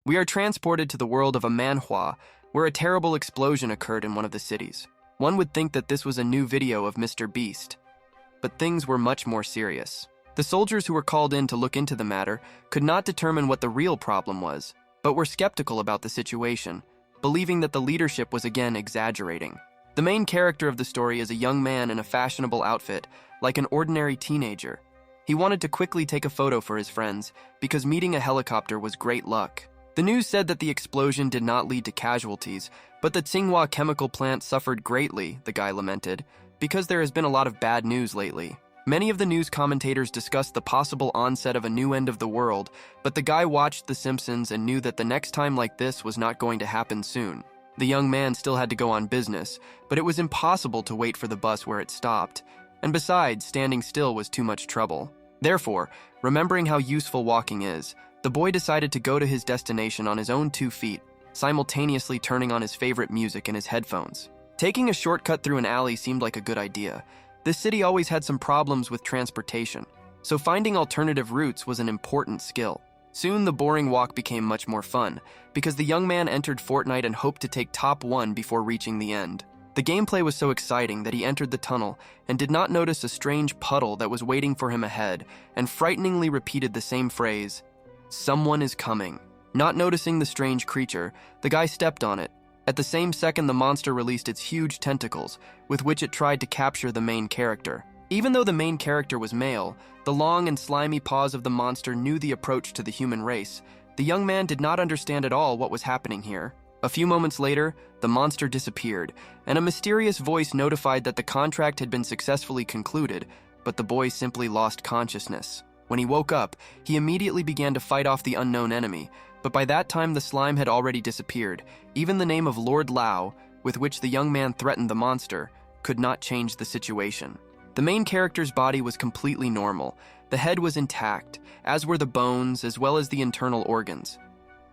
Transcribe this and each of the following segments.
We are transported to the world of a manhwa, where a terrible explosion occurred in one of the cities. One would think that this was a new video of Mr. Beast, but things were much more serious. The soldiers who were called in to look into the matter could not determine what the real problem was, but were skeptical about the situation, believing that the leadership was again exaggerating. The main character of the story is a young man in a fashionable outfit, like an ordinary teenager. He wanted to quickly take a photo for his friends, because meeting a helicopter was great luck. The news said that the explosion did not lead to casualties, but the Tsinghua chemical plant suffered greatly, the guy lamented, because there has been a lot of bad news lately. Many of the news commentators discussed the possible onset of a new end of the world, but the guy watched The Simpsons and knew that the next time like this was not going to happen soon. The young man still had to go on business, but it was impossible to wait for the bus where it stopped, and besides, standing still was too much trouble. Therefore, remembering how useful walking is, the boy decided to go to his destination on his own 2 feet, simultaneously turning on his favorite music in his headphones. Taking a shortcut through an alley seemed like a good idea. This city always had some problems with transportation, so finding alternative routes was an important skill. Soon the boring walk became much more fun, because the young man entered Fortnite and hoped to take top 1 before reaching the end. The gameplay was so exciting that he entered the tunnel and did not notice a strange puddle that was waiting for him ahead, and frighteningly repeated the same phrase, "Someone is coming." Not noticing the strange creature, the guy stepped on it. At the same second, the monster released its huge tentacles, with which it tried to capture the main character. Even though the main character was male, the long and slimy paws of the monster knew the approach to the human race. The young man did not understand at all what was happening here. A few moments later, the monster disappeared, and a mysterious voice notified that the contract had been successfully concluded, but the boy simply lost consciousness. When he woke up, he immediately began to fight off the unknown enemy, but by that time the slime had already disappeared. Even the name of Lord Lao, with which the young man threatened the monster, could not change the situation. The main character's body was completely normal. The head was intact, as were the bones as well as the internal organs.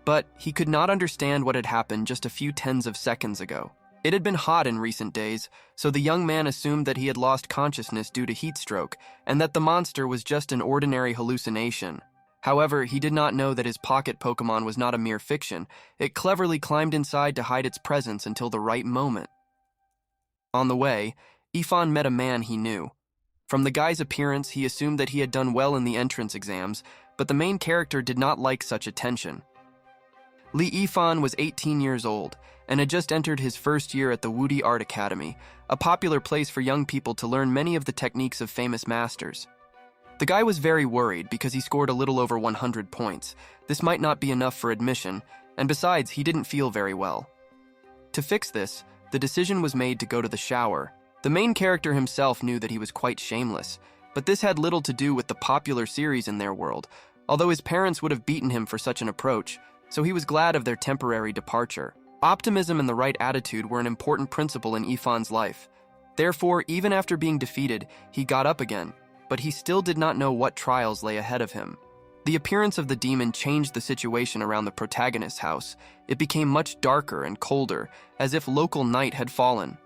But he could not understand what had happened just a few tens of seconds ago. It had been hot in recent days, so the young man assumed that he had lost consciousness due to heat stroke, and that the monster was just an ordinary hallucination. However, he did not know that his pocket Pokemon was not a mere fiction. It cleverly climbed inside to hide its presence until the right moment. On the way, Ifan met a man he knew. From the guy's appearance, he assumed that he had done well in the entrance exams, but the main character did not like such attention. Li Ifan was 18 years old and had just entered his first year at the Wudi Art Academy, a popular place for young people to learn many of the techniques of famous masters. The guy was very worried because he scored a little over 100 points. This might not be enough for admission, and besides, he didn't feel very well. To fix this, the decision was made to go to the shower. The main character himself knew that he was quite shameless, but this had little to do with the popular series in their world, although his parents would have beaten him for such an approach, so he was glad of their temporary departure. Optimism and the right attitude were an important principle in Ifan's life. Therefore, even after being defeated, he got up again, but he still did not know what trials lay ahead of him. The appearance of the demon changed the situation around the protagonist's house. It became much darker and colder, as if local night had fallen.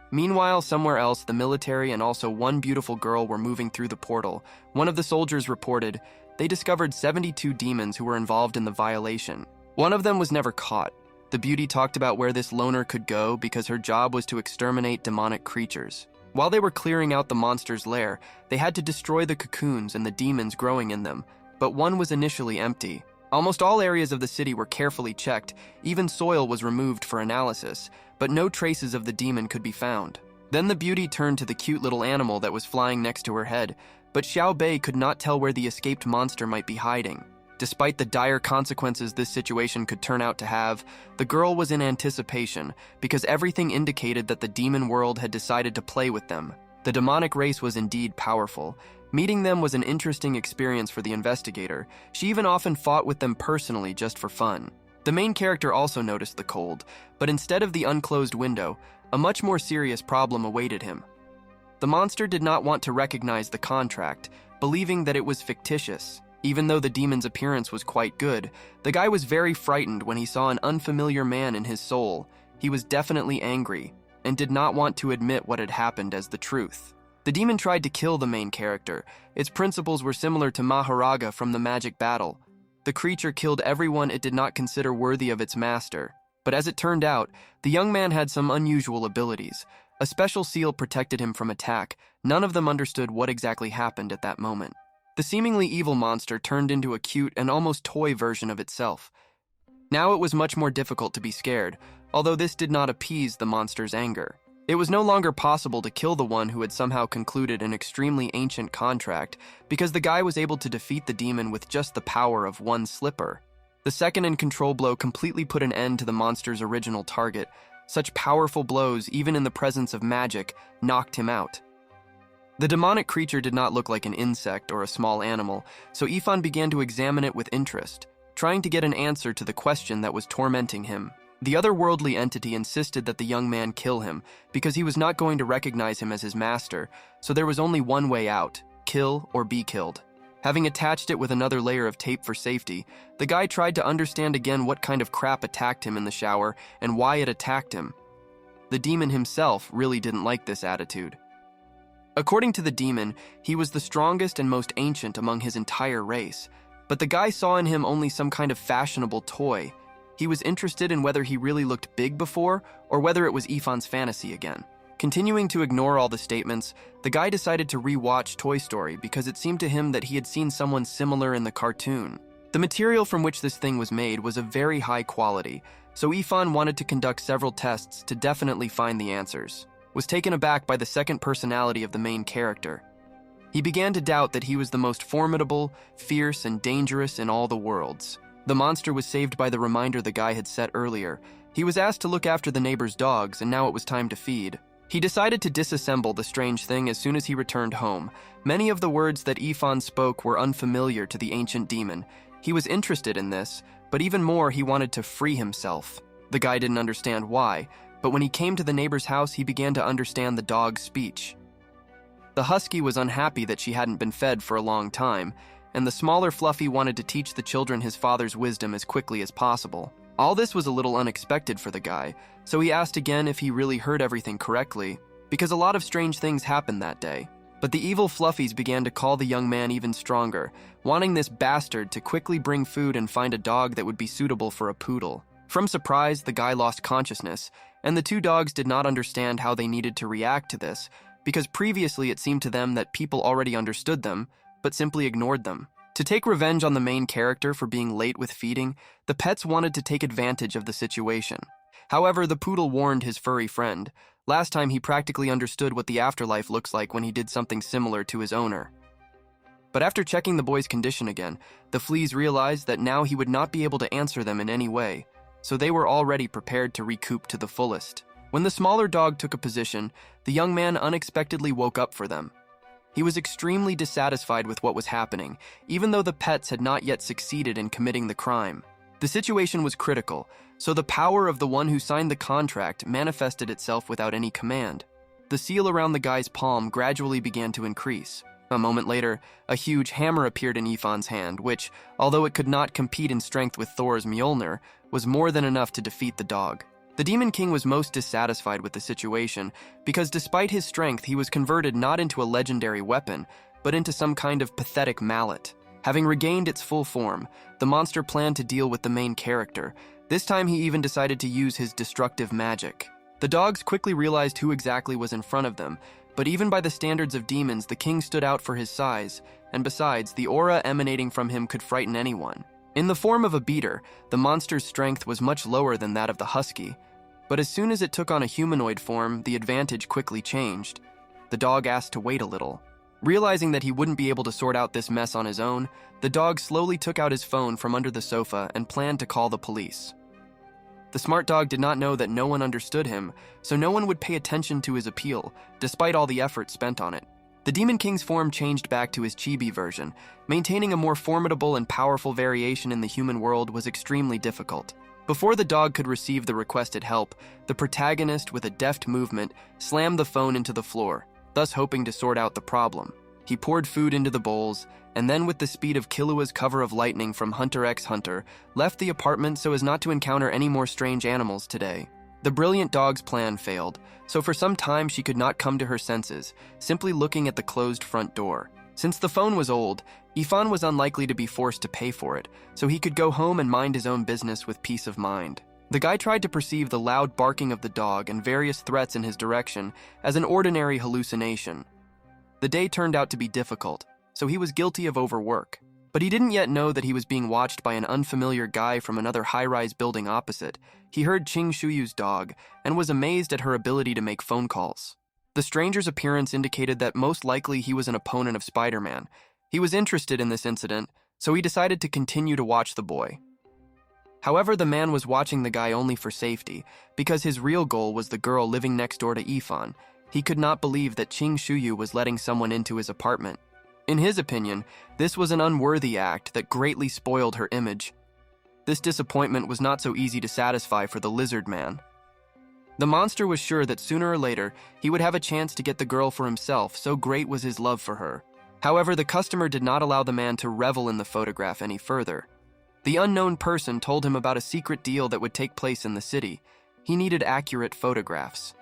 Meanwhile, somewhere else, the military and also one beautiful girl were moving through the portal. One of the soldiers reported they discovered 72 demons who were involved in the violation. One of them was never caught. The beauty talked about where this loner could go because her job was to exterminate demonic creatures. While they were clearing out the monster's lair, they had to destroy the cocoons and the demons growing in them, but one was initially empty. Almost all areas of the city were carefully checked, even soil was removed for analysis, but no traces of the demon could be found. Then the beauty turned to the cute little animal that was flying next to her head, but Xiao Bei could not tell where the escaped monster might be hiding. Despite the dire consequences this situation could turn out to have, the girl was in anticipation because everything indicated that the demon world had decided to play with them. The demonic race was indeed powerful. Meeting them was an interesting experience for the investigator. She even often fought with them personally just for fun. The main character also noticed the cold, but instead of the unclosed window, a much more serious problem awaited him. The monster did not want to recognize the contract, believing that it was fictitious. Even though the demon's appearance was quite good, the guy was very frightened when he saw an unfamiliar man in his soul. He was definitely angry, and did not want to admit what had happened as the truth. The demon tried to kill the main character. Its principles were similar to Maharaga from the Magic Battle. the creature killed everyone it did not consider worthy of its master. But as it turned out, the young man had some unusual abilities. A special seal protected him from attack. None of them understood what exactly happened at that moment. The seemingly evil monster turned into a cute and almost toy version of itself. Now it was much more difficult to be scared, although this did not appease the monster's anger. It was no longer possible to kill the one who had somehow concluded an extremely ancient contract, because the guy was able to defeat the demon with just the power of one slipper. The second and control blow completely put an end to the monster's original target. Such powerful blows, even in the presence of magic, knocked him out. The demonic creature did not look like an insect or a small animal, so Ifan began to examine it with interest, trying to get an answer to the question that was tormenting him. The otherworldly entity insisted that the young man kill him, because he was not going to recognize him as his master, so there was only one way out: kill or be killed. Having attached it with another layer of tape for safety, the guy tried to understand again what kind of crap attacked him in the shower and why it attacked him. The demon himself really didn't like this attitude. According to the demon, he was the strongest and most ancient among his entire race, but the guy saw in him only some kind of fashionable toy. He was interested in whether he really looked big before, or whether it was Ifan's fantasy again. Continuing to ignore all the statements, the guy decided to re-watch Toy Story because it seemed to him that he had seen someone similar in the cartoon. The material from which this thing was made was of very high quality, so Ifan wanted to conduct several tests to definitely find the answers. Was taken aback by the second personality of the main character. He began to doubt that he was the most formidable, fierce, and dangerous in all the worlds. The monster was saved by the reminder the guy had set earlier. He was asked to look after the neighbor's dogs, and now it was time to feed. He decided to disassemble the strange thing as soon as he returned home. Many of the words that Ifan spoke were unfamiliar to the ancient demon. He was interested in this, but even more he wanted to free himself. The guy didn't understand why, but when he came to the neighbor's house he began to understand the dog's speech. The husky was unhappy that she hadn't been fed for a long time, and the smaller Fluffy wanted to teach the children his father's wisdom as quickly as possible. All this was a little unexpected for the guy, so he asked again if he really heard everything correctly, because a lot of strange things happened that day. But the evil Fluffies began to call the young man even stronger, wanting this bastard to quickly bring food and find a dog that would be suitable for a poodle. From surprise, the guy lost consciousness, and the two dogs did not understand how they needed to react to this, because previously it seemed to them that people already understood them, but simply ignored them. To take revenge on the main character for being late with feeding, the pets wanted to take advantage of the situation. However, the poodle warned his furry friend. Last time he practically understood what the afterlife looks like when he did something similar to his owner. But after checking the boy's condition again, the fleas realized that now he would not be able to answer them in any way, so they were already prepared to recoup to the fullest. When the smaller dog took a position, the young man unexpectedly woke up for them. He was extremely dissatisfied with what was happening, even though the pets had not yet succeeded in committing the crime. The situation was critical, so the power of the one who signed the contract manifested itself without any command. The seal around the guy's palm gradually began to increase. A moment later, a huge hammer appeared in Ifan's hand, which, although it could not compete in strength with Thor's Mjolnir, was more than enough to defeat the dog. The Demon King was most dissatisfied with the situation, because despite his strength he was converted not into a legendary weapon, but into some kind of pathetic mallet. Having regained its full form, the monster planned to deal with the main character. This time he even decided to use his destructive magic. The dogs quickly realized who exactly was in front of them, but even by the standards of demons, the king stood out for his size, and besides, the aura emanating from him could frighten anyone. In the form of a beater, the monster's strength was much lower than that of the husky, but as soon as it took on a humanoid form, the advantage quickly changed. The dog asked to wait a little. Realizing that he wouldn't be able to sort out this mess on his own, the dog slowly took out his phone from under the sofa and planned to call the police. The smart dog did not know that no one understood him, so no one would pay attention to his appeal, despite all the effort spent on it. The Demon King's form changed back to his chibi version. Maintaining a more formidable and powerful variation in the human world was extremely difficult. Before the dog could receive the requested help, the protagonist, with a deft movement, slammed the phone into the floor, thus hoping to sort out the problem. He poured food into the bowls, and then with the speed of Killua's cover of lightning from Hunter x Hunter, left the apartment so as not to encounter any more strange animals today. The brilliant dog's plan failed, so for some time she could not come to her senses, simply looking at the closed front door. Since the phone was old, Ifan was unlikely to be forced to pay for it, so he could go home and mind his own business with peace of mind. The guy tried to perceive the loud barking of the dog and various threats in his direction as an ordinary hallucination. The day turned out to be difficult, so he was guilty of overwork. But he didn't yet know that he was being watched by an unfamiliar guy from another high-rise building opposite. He heard Ching Shuyu's dog and was amazed at her ability to make phone calls. The stranger's appearance indicated that most likely he was an opponent of Spider-Man. He was interested in this incident, so he decided to continue to watch the boy. However, the man was watching the guy only for safety, because his real goal was the girl living next door to Ifan. He could not believe that Ching Shuyu was letting someone into his apartment. In his opinion, this was an unworthy act that greatly spoiled her image. This disappointment was not so easy to satisfy for the lizard man. The monster was sure that sooner or later he would have a chance to get the girl for himself, so great was his love for her. However, the customer did not allow the man to revel in the photograph any further. The unknown person told him about a secret deal that would take place in the city. He needed accurate photographs.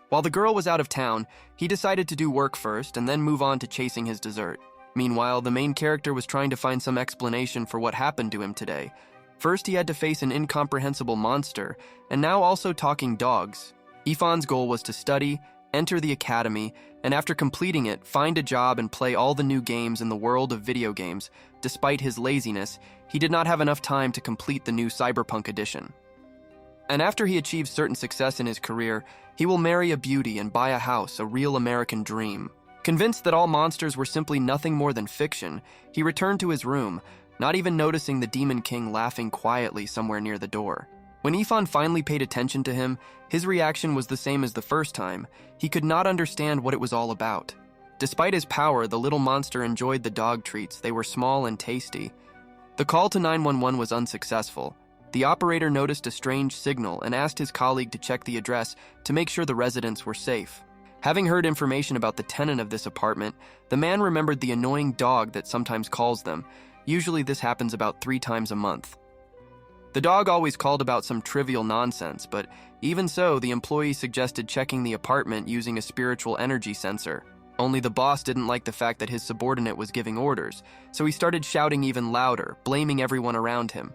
While the girl was out of town, he decided to do work first and then move on to chasing his dessert. Meanwhile, the main character was trying to find some explanation for what happened to him today. First, he had to face an incomprehensible monster, and now also talking dogs. Ifan's goal was to study, enter the academy, and after completing it, find a job and play all the new games in the world of video games. Despite his laziness, he did not have enough time to complete the new Cyberpunk edition. And after he achieves certain success in his career, he will marry a beauty and buy a house, a real American dream. Convinced that all monsters were simply nothing more than fiction, he returned to his room, not even noticing the Demon King laughing quietly somewhere near the door. When Ifan finally paid attention to him, his reaction was the same as the first time. He could not understand what it was all about. Despite his power, the little monster enjoyed the dog treats. They were small and tasty. The call to 911 was unsuccessful. The operator noticed a strange signal and asked his colleague to check the address to make sure the residents were safe. Having heard information about the tenant of this apartment, the man remembered the annoying dog that sometimes calls them. Usually this happens about 3 times a month. The dog always called about some trivial nonsense, but even so, the employee suggested checking the apartment using a spiritual energy sensor. Only the boss didn't like the fact that his subordinate was giving orders, so he started shouting even louder, blaming everyone around him.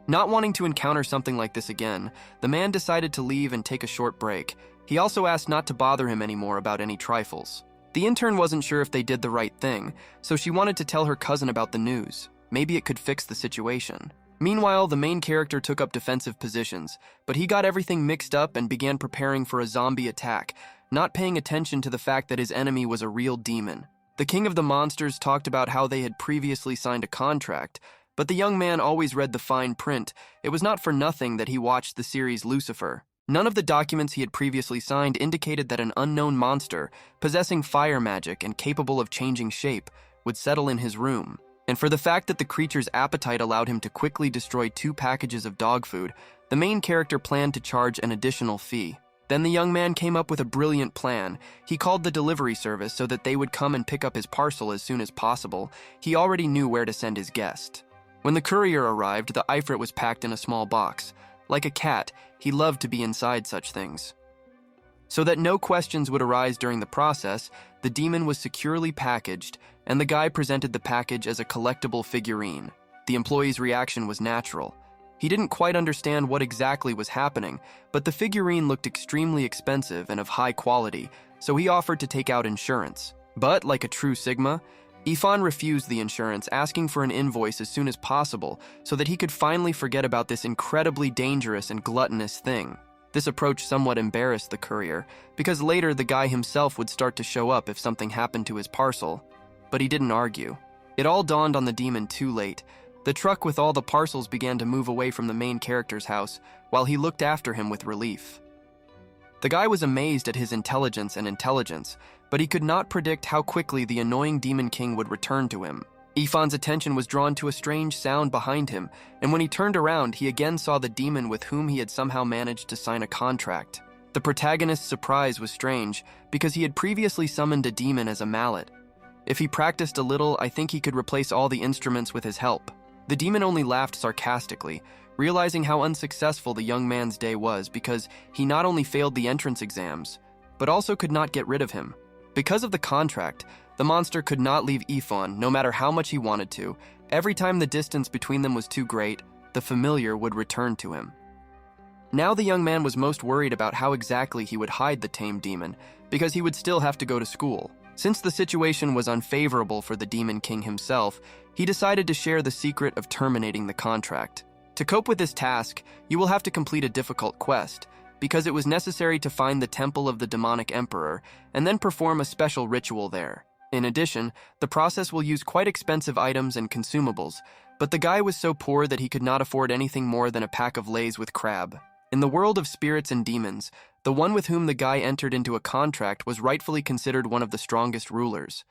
Not wanting to encounter something like this again, the man decided to leave and take a short break. He also asked not to bother him anymore about any trifles. The intern wasn't sure if they did the right thing, so she wanted to tell her cousin about the news. Maybe it could fix the situation. Meanwhile, the main character took up defensive positions, but he got everything mixed up and began preparing for a zombie attack, not paying attention to the fact that his enemy was a real demon. The king of the monsters talked about how they had previously signed a contract, but the young man always read the fine print. It was not for nothing that he watched the series Lucifer. None of the documents he had previously signed indicated that an unknown monster, possessing fire magic and capable of changing shape, would settle in his room. And for the fact that the creature's appetite allowed him to quickly destroy 2 packages of dog food, the main character planned to charge an additional fee. Then the young man came up with a brilliant plan. He called the delivery service so that they would come and pick up his parcel as soon as possible. He already knew where to send his guest. When the courier arrived, the ifrit was packed in a small box. Like a cat, he loved to be inside such things. So that no questions would arise during the process, the demon was securely packaged, and the guy presented the package as a collectible figurine. The employee's reaction was natural. He didn't quite understand what exactly was happening, but the figurine looked extremely expensive and of high quality, so he offered to take out insurance. But, like a true Sigma, Ifan refused the insurance, asking for an invoice as soon as possible so that he could finally forget about this incredibly dangerous and gluttonous thing. This approach somewhat embarrassed the courier, because later the guy himself would start to show up if something happened to his parcel. But he didn't argue. It all dawned on the demon too late. The truck with all the parcels began to move away from the main character's house, while he looked after him with relief. The guy was amazed at his intelligence, but he could not predict how quickly the annoying Demon King would return to him. Ifan's attention was drawn to a strange sound behind him, and when he turned around, he again saw the demon with whom he had somehow managed to sign a contract. The protagonist's surprise was strange, because he had previously summoned a demon as a mallet. If he practiced a little, I think he could replace all the instruments with his help. The demon only laughed sarcastically, realizing how unsuccessful the young man's day was because he not only failed the entrance exams, but also could not get rid of him. Because of the contract, The monster could not leave Ifan, no matter how much he wanted to. Every time the distance between them was too great, the familiar would return to him. Now the young man was most worried about how exactly he would hide the tame demon, because he would still have to go to school. Since the situation was unfavorable for the Demon King himself, he decided to share the secret of terminating the contract. To cope with this task, you will have to complete a difficult quest, because it was necessary to find the temple of the demonic emperor and then perform a special ritual there. In addition, the process will use quite expensive items and consumables, but the guy was so poor that he could not afford anything more than a pack of Lays with crab. In the world of spirits and demons, the one with whom the guy entered into a contract was rightfully considered one of the strongest rulers.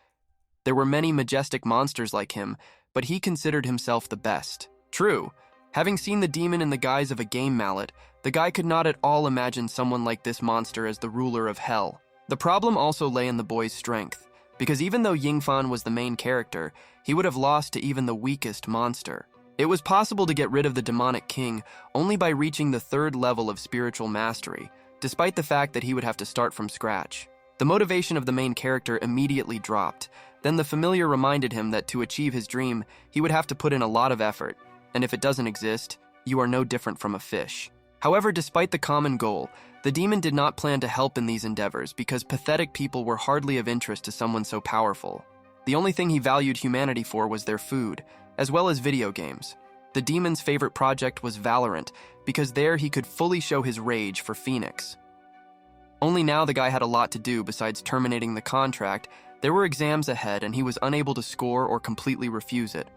There were many majestic monsters like him, but he considered himself the best. True, having seen the demon in the guise of a game mallet, the guy could not at all imagine someone like this monster as the ruler of hell. The problem also lay in the boy's strength, because even though Yingfan was the main character, he would have lost to even the weakest monster. It was possible to get rid of the demonic king only by reaching the 3rd level of spiritual mastery, despite the fact that he would have to start from scratch. The motivation of the main character immediately dropped. Then the familiar reminded him that to achieve his dream, he would have to put in a lot of effort, and if it doesn't exist, you are no different from a fish. However, despite the common goal, the demon did not plan to help in these endeavors because pathetic people were hardly of interest to someone so powerful. The only thing he valued humanity for was their food, as well as video games. The demon's favorite project was Valorant, because there he could fully show his rage for Phoenix. Only now the guy had a lot to do besides terminating the contract. There were exams ahead and he was unable to score or completely refuse it.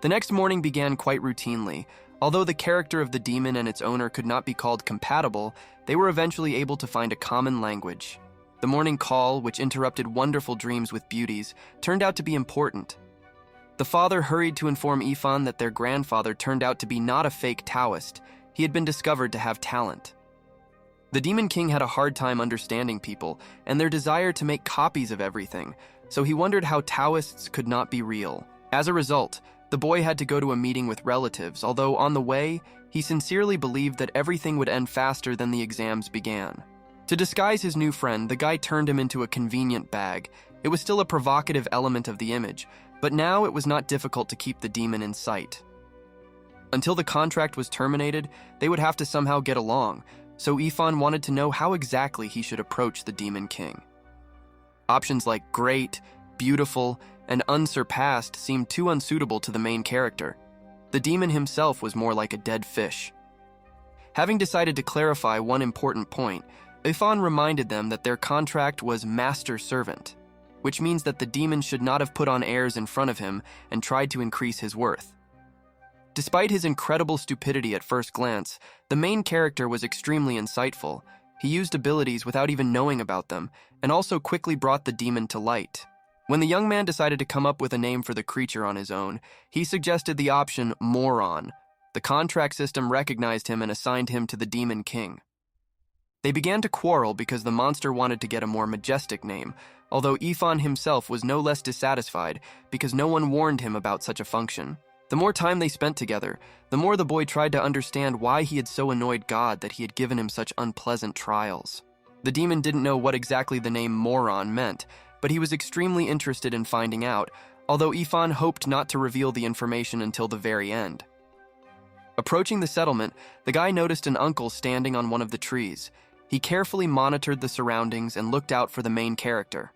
The next morning began quite routinely. Although the character of the demon and its owner could not be called compatible, they were eventually able to find a common language. The morning call, which interrupted wonderful dreams with beauties, turned out to be important. The father hurried to inform Ifan that their grandfather turned out to be not a fake Taoist. He had been discovered to have talent. The Demon King had a hard time understanding people and their desire to make copies of everything, so he wondered how Taoists could not be real. As a result, the boy had to go to a meeting with relatives, although on the way, he sincerely believed that everything would end faster than the exams began. To disguise his new friend, the guy turned him into a convenient bag. It was still a provocative element of the image, but now it was not difficult to keep the demon in sight. Until the contract was terminated, they would have to somehow get along, so Ifan wanted to know how exactly he should approach the Demon King. Options like great, beautiful, and unsurpassed seemed too unsuitable to the main character. The demon himself was more like a dead fish. Having decided to clarify one important point, Ifan reminded them that their contract was master-servant, which means that the demon should not have put on airs in front of him and tried to increase his worth. Despite his incredible stupidity at first glance, the main character was extremely insightful. He used abilities without even knowing about them, and also quickly brought the demon to light. When the young man decided to come up with a name for the creature on his own, he suggested the option Moron. The contract system recognized him and assigned him to the Demon King. They began to quarrel because the monster wanted to get a more majestic name, although Ifan himself was no less dissatisfied because no one warned him about such a function. The more time they spent together, the more the boy tried to understand why he had so annoyed God that he had given him such unpleasant trials. The demon didn't know what exactly the name Moron meant, but he was extremely interested in finding out, although Ifan hoped not to reveal the information until the very end. Approaching the settlement, the guy noticed an uncle standing on one of the trees. He carefully monitored the surroundings and looked out for the main character.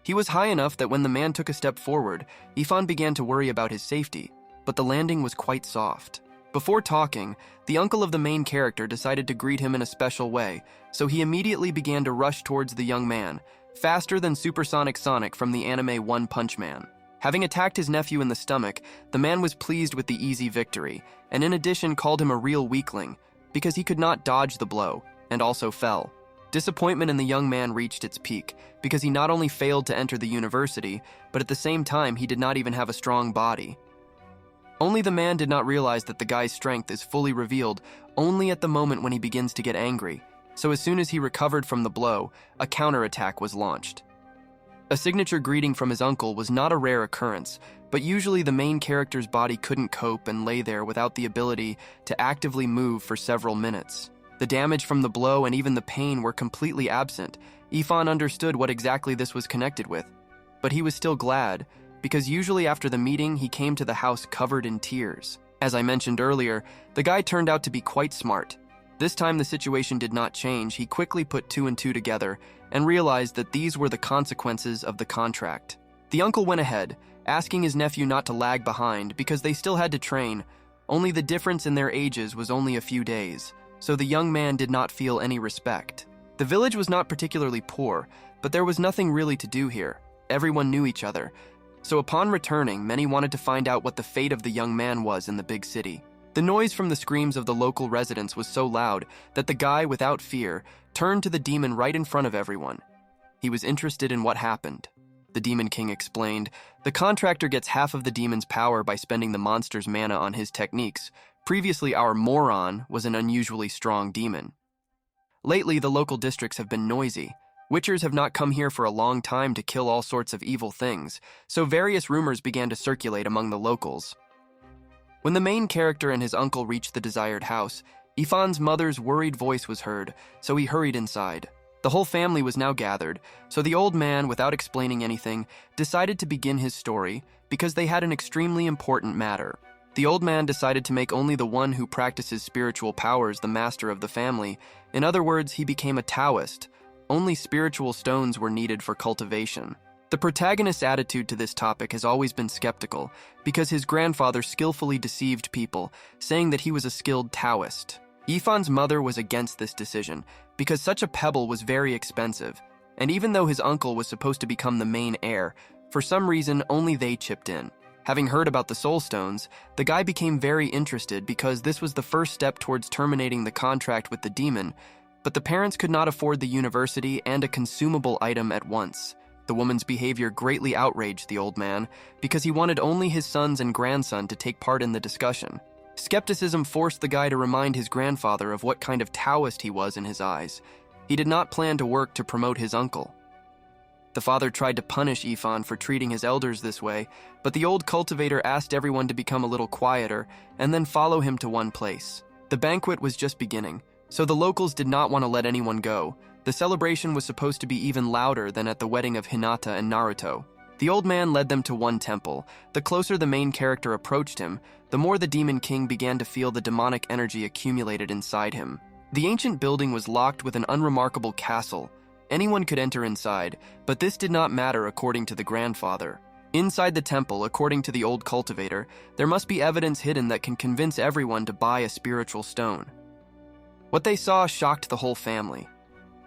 He was high enough that when the man took a step forward, Ifan began to worry about his safety, but the landing was quite soft. Before talking, the uncle of the main character decided to greet him in a special way, so he immediately began to rush towards the young man, faster than Supersonic Sonic from the anime One Punch Man. Having attacked his nephew in the stomach, the man was pleased with the easy victory, and in addition called him a real weakling, because he could not dodge the blow, and also fell. Disappointment in the young man reached its peak, because he not only failed to enter the university, but at the same time he did not even have a strong body. Only the man did not realize that the guy's strength is fully revealed only at the moment when he begins to get angry, so as soon as he recovered from the blow, a counterattack was launched. A signature greeting from his uncle was not a rare occurrence, but usually the main character's body couldn't cope and lay there without the ability to actively move for several minutes. The damage from the blow and even the pain were completely absent. Ifan understood what exactly this was connected with. But he was still glad, because usually after the meeting he came to the house covered in tears. As I mentioned earlier, the guy turned out to be quite smart. This time the situation did not change. He quickly put two and two together and realized that these were the consequences of the contract. The uncle went ahead, asking his nephew not to lag behind because they still had to train. Only the difference in their ages was only a few days, so the young man did not feel any respect. The village was not particularly poor, but there was nothing really to do here. Everyone knew each other. So upon returning, many wanted to find out what the fate of the young man was in the big city. The noise from the screams of the local residents was so loud that the guy, without fear, turned to the demon right in front of everyone. He was interested in what happened. The Demon King explained, the contractor gets half of the demon's power by spending the monster's mana on his techniques. Previously, our moron was an unusually strong demon. Lately, the local districts have been noisy. Witchers have not come here for a long time to kill all sorts of evil things, so various rumors began to circulate among the locals. When the main character and his uncle reached the desired house, Ifan's mother's worried voice was heard, so he hurried inside. The whole family was now gathered, so the old man, without explaining anything, decided to begin his story because they had an extremely important matter. The old man decided to make only the one who practices spiritual powers the master of the family. In other words, he became a Taoist. Only spiritual stones were needed for cultivation. The protagonist's attitude to this topic has always been skeptical because his grandfather skillfully deceived people, saying that he was a skilled Taoist. Ifan's mother was against this decision because such a pebble was very expensive, and even though his uncle was supposed to become the main heir, for some reason only they chipped in. Having heard about the soul stones, the guy became very interested because this was the first step towards terminating the contract with the demon, but the parents could not afford the university and a consumable item at once. The woman's behavior greatly outraged the old man because he wanted only his sons and grandson to take part in the discussion. Skepticism forced the guy to remind his grandfather of what kind of Taoist he was in his eyes. He did not plan to work to promote his uncle. The father tried to punish Ifan for treating his elders this way, but the old cultivator asked everyone to become a little quieter and then follow him to one place. The banquet was just beginning, so the locals did not want to let anyone go. The celebration was supposed to be even louder than at the wedding of Hinata and Naruto. The old man led them to one temple. The closer the main character approached him, the more the Demon King began to feel the demonic energy accumulated inside him. The ancient building was locked with an unremarkable castle. Anyone could enter inside, but this did not matter according to the grandfather. Inside the temple, according to the old cultivator, there must be evidence hidden that can convince everyone to buy a spiritual stone. What they saw shocked the whole family.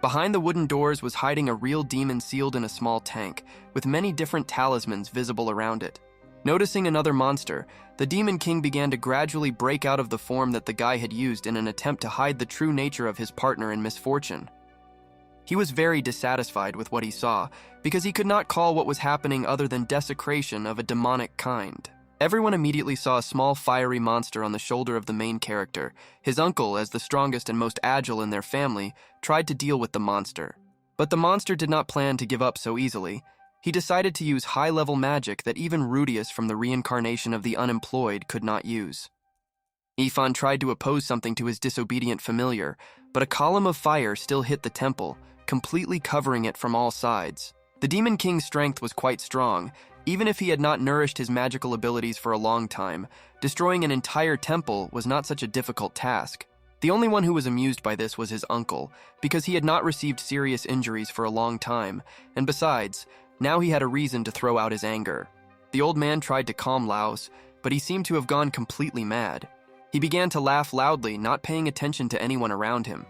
Behind the wooden doors was hiding a real demon sealed in a small tank, with many different talismans visible around it. Noticing another monster, the Demon King began to gradually break out of the form that the guy had used in an attempt to hide the true nature of his partner in misfortune. He was very dissatisfied with what he saw, because he could not call what was happening other than desecration of a demonic kind. Everyone immediately saw a small fiery monster on the shoulder of the main character. His uncle, as the strongest and most agile in their family, tried to deal with the monster. But the monster did not plan to give up so easily. He decided to use high-level magic that even Rudius from the reincarnation of the unemployed could not use. Ifan tried to oppose something to his disobedient familiar, but a column of fire still hit the temple, completely covering it from all sides. The Demon King's strength was quite strong. Even if he had not nourished his magical abilities for a long time, destroying an entire temple was not such a difficult task. The only one who was amused by this was his uncle, because he had not received serious injuries for a long time, and besides, now he had a reason to throw out his anger. The old man tried to calm Laos, but he seemed to have gone completely mad. He began to laugh loudly, not paying attention to anyone around him.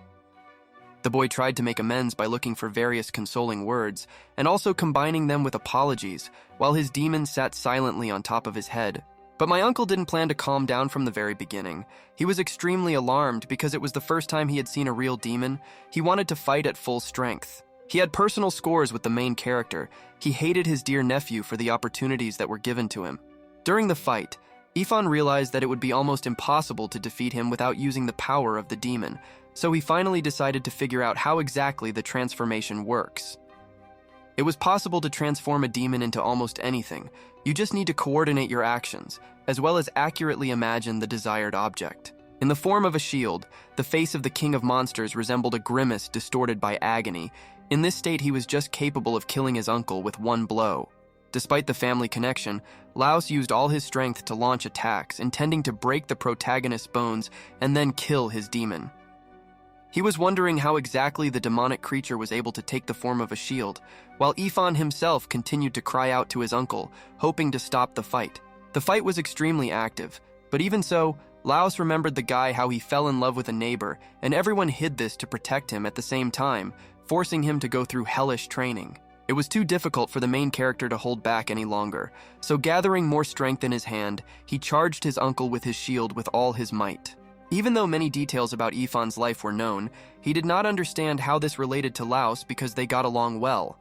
The boy tried to make amends by looking for various consoling words, and also combining them with apologies, while his demon sat silently on top of his head. But my uncle didn't plan to calm down from the very beginning. He was extremely alarmed because it was the first time he had seen a real demon. He wanted to fight at full strength. He had personal scores with the main character. He hated his dear nephew for the opportunities that were given to him. During the fight, Ifan realized that it would be almost impossible to defeat him without using the power of the demon, so he finally decided to figure out how exactly the transformation works. It was possible to transform a demon into almost anything. You just need to coordinate your actions, as well as accurately imagine the desired object. In the form of a shield, the face of the King of Monsters resembled a grimace distorted by agony. In this state, he was just capable of killing his uncle with one blow. Despite the family connection, Laos used all his strength to launch attacks, intending to break the protagonist's bones and then kill his demon. He was wondering how exactly the demonic creature was able to take the form of a shield, while Ifan himself continued to cry out to his uncle, hoping to stop the fight. The fight was extremely active, but even so, Laos remembered the guy how he fell in love with a neighbor, and everyone hid this to protect him at the same time, forcing him to go through hellish training. It was too difficult for the main character to hold back any longer, so gathering more strength in his hand, he charged his uncle with his shield with all his might. Even though many details about Ifan's life were known, he did not understand how this related to Laos because they got along well.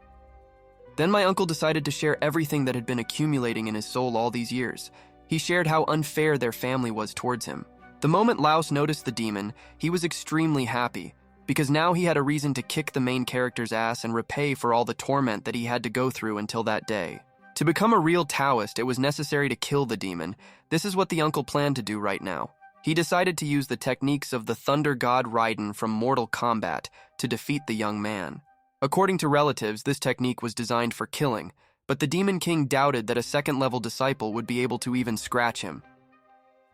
Then my uncle decided to share everything that had been accumulating in his soul all these years. He shared how unfair their family was towards him. The moment Laos noticed the demon, he was extremely happy, because now he had a reason to kick the main character's ass and repay for all the torment that he had to go through until that day. To become a real Taoist, it was necessary to kill the demon. This is what the uncle planned to do right now. He decided to use the techniques of the thunder god Raiden from Mortal Kombat to defeat the young man. According to relatives, this technique was designed for killing, but the Demon King doubted that a second-level disciple would be able to even scratch him.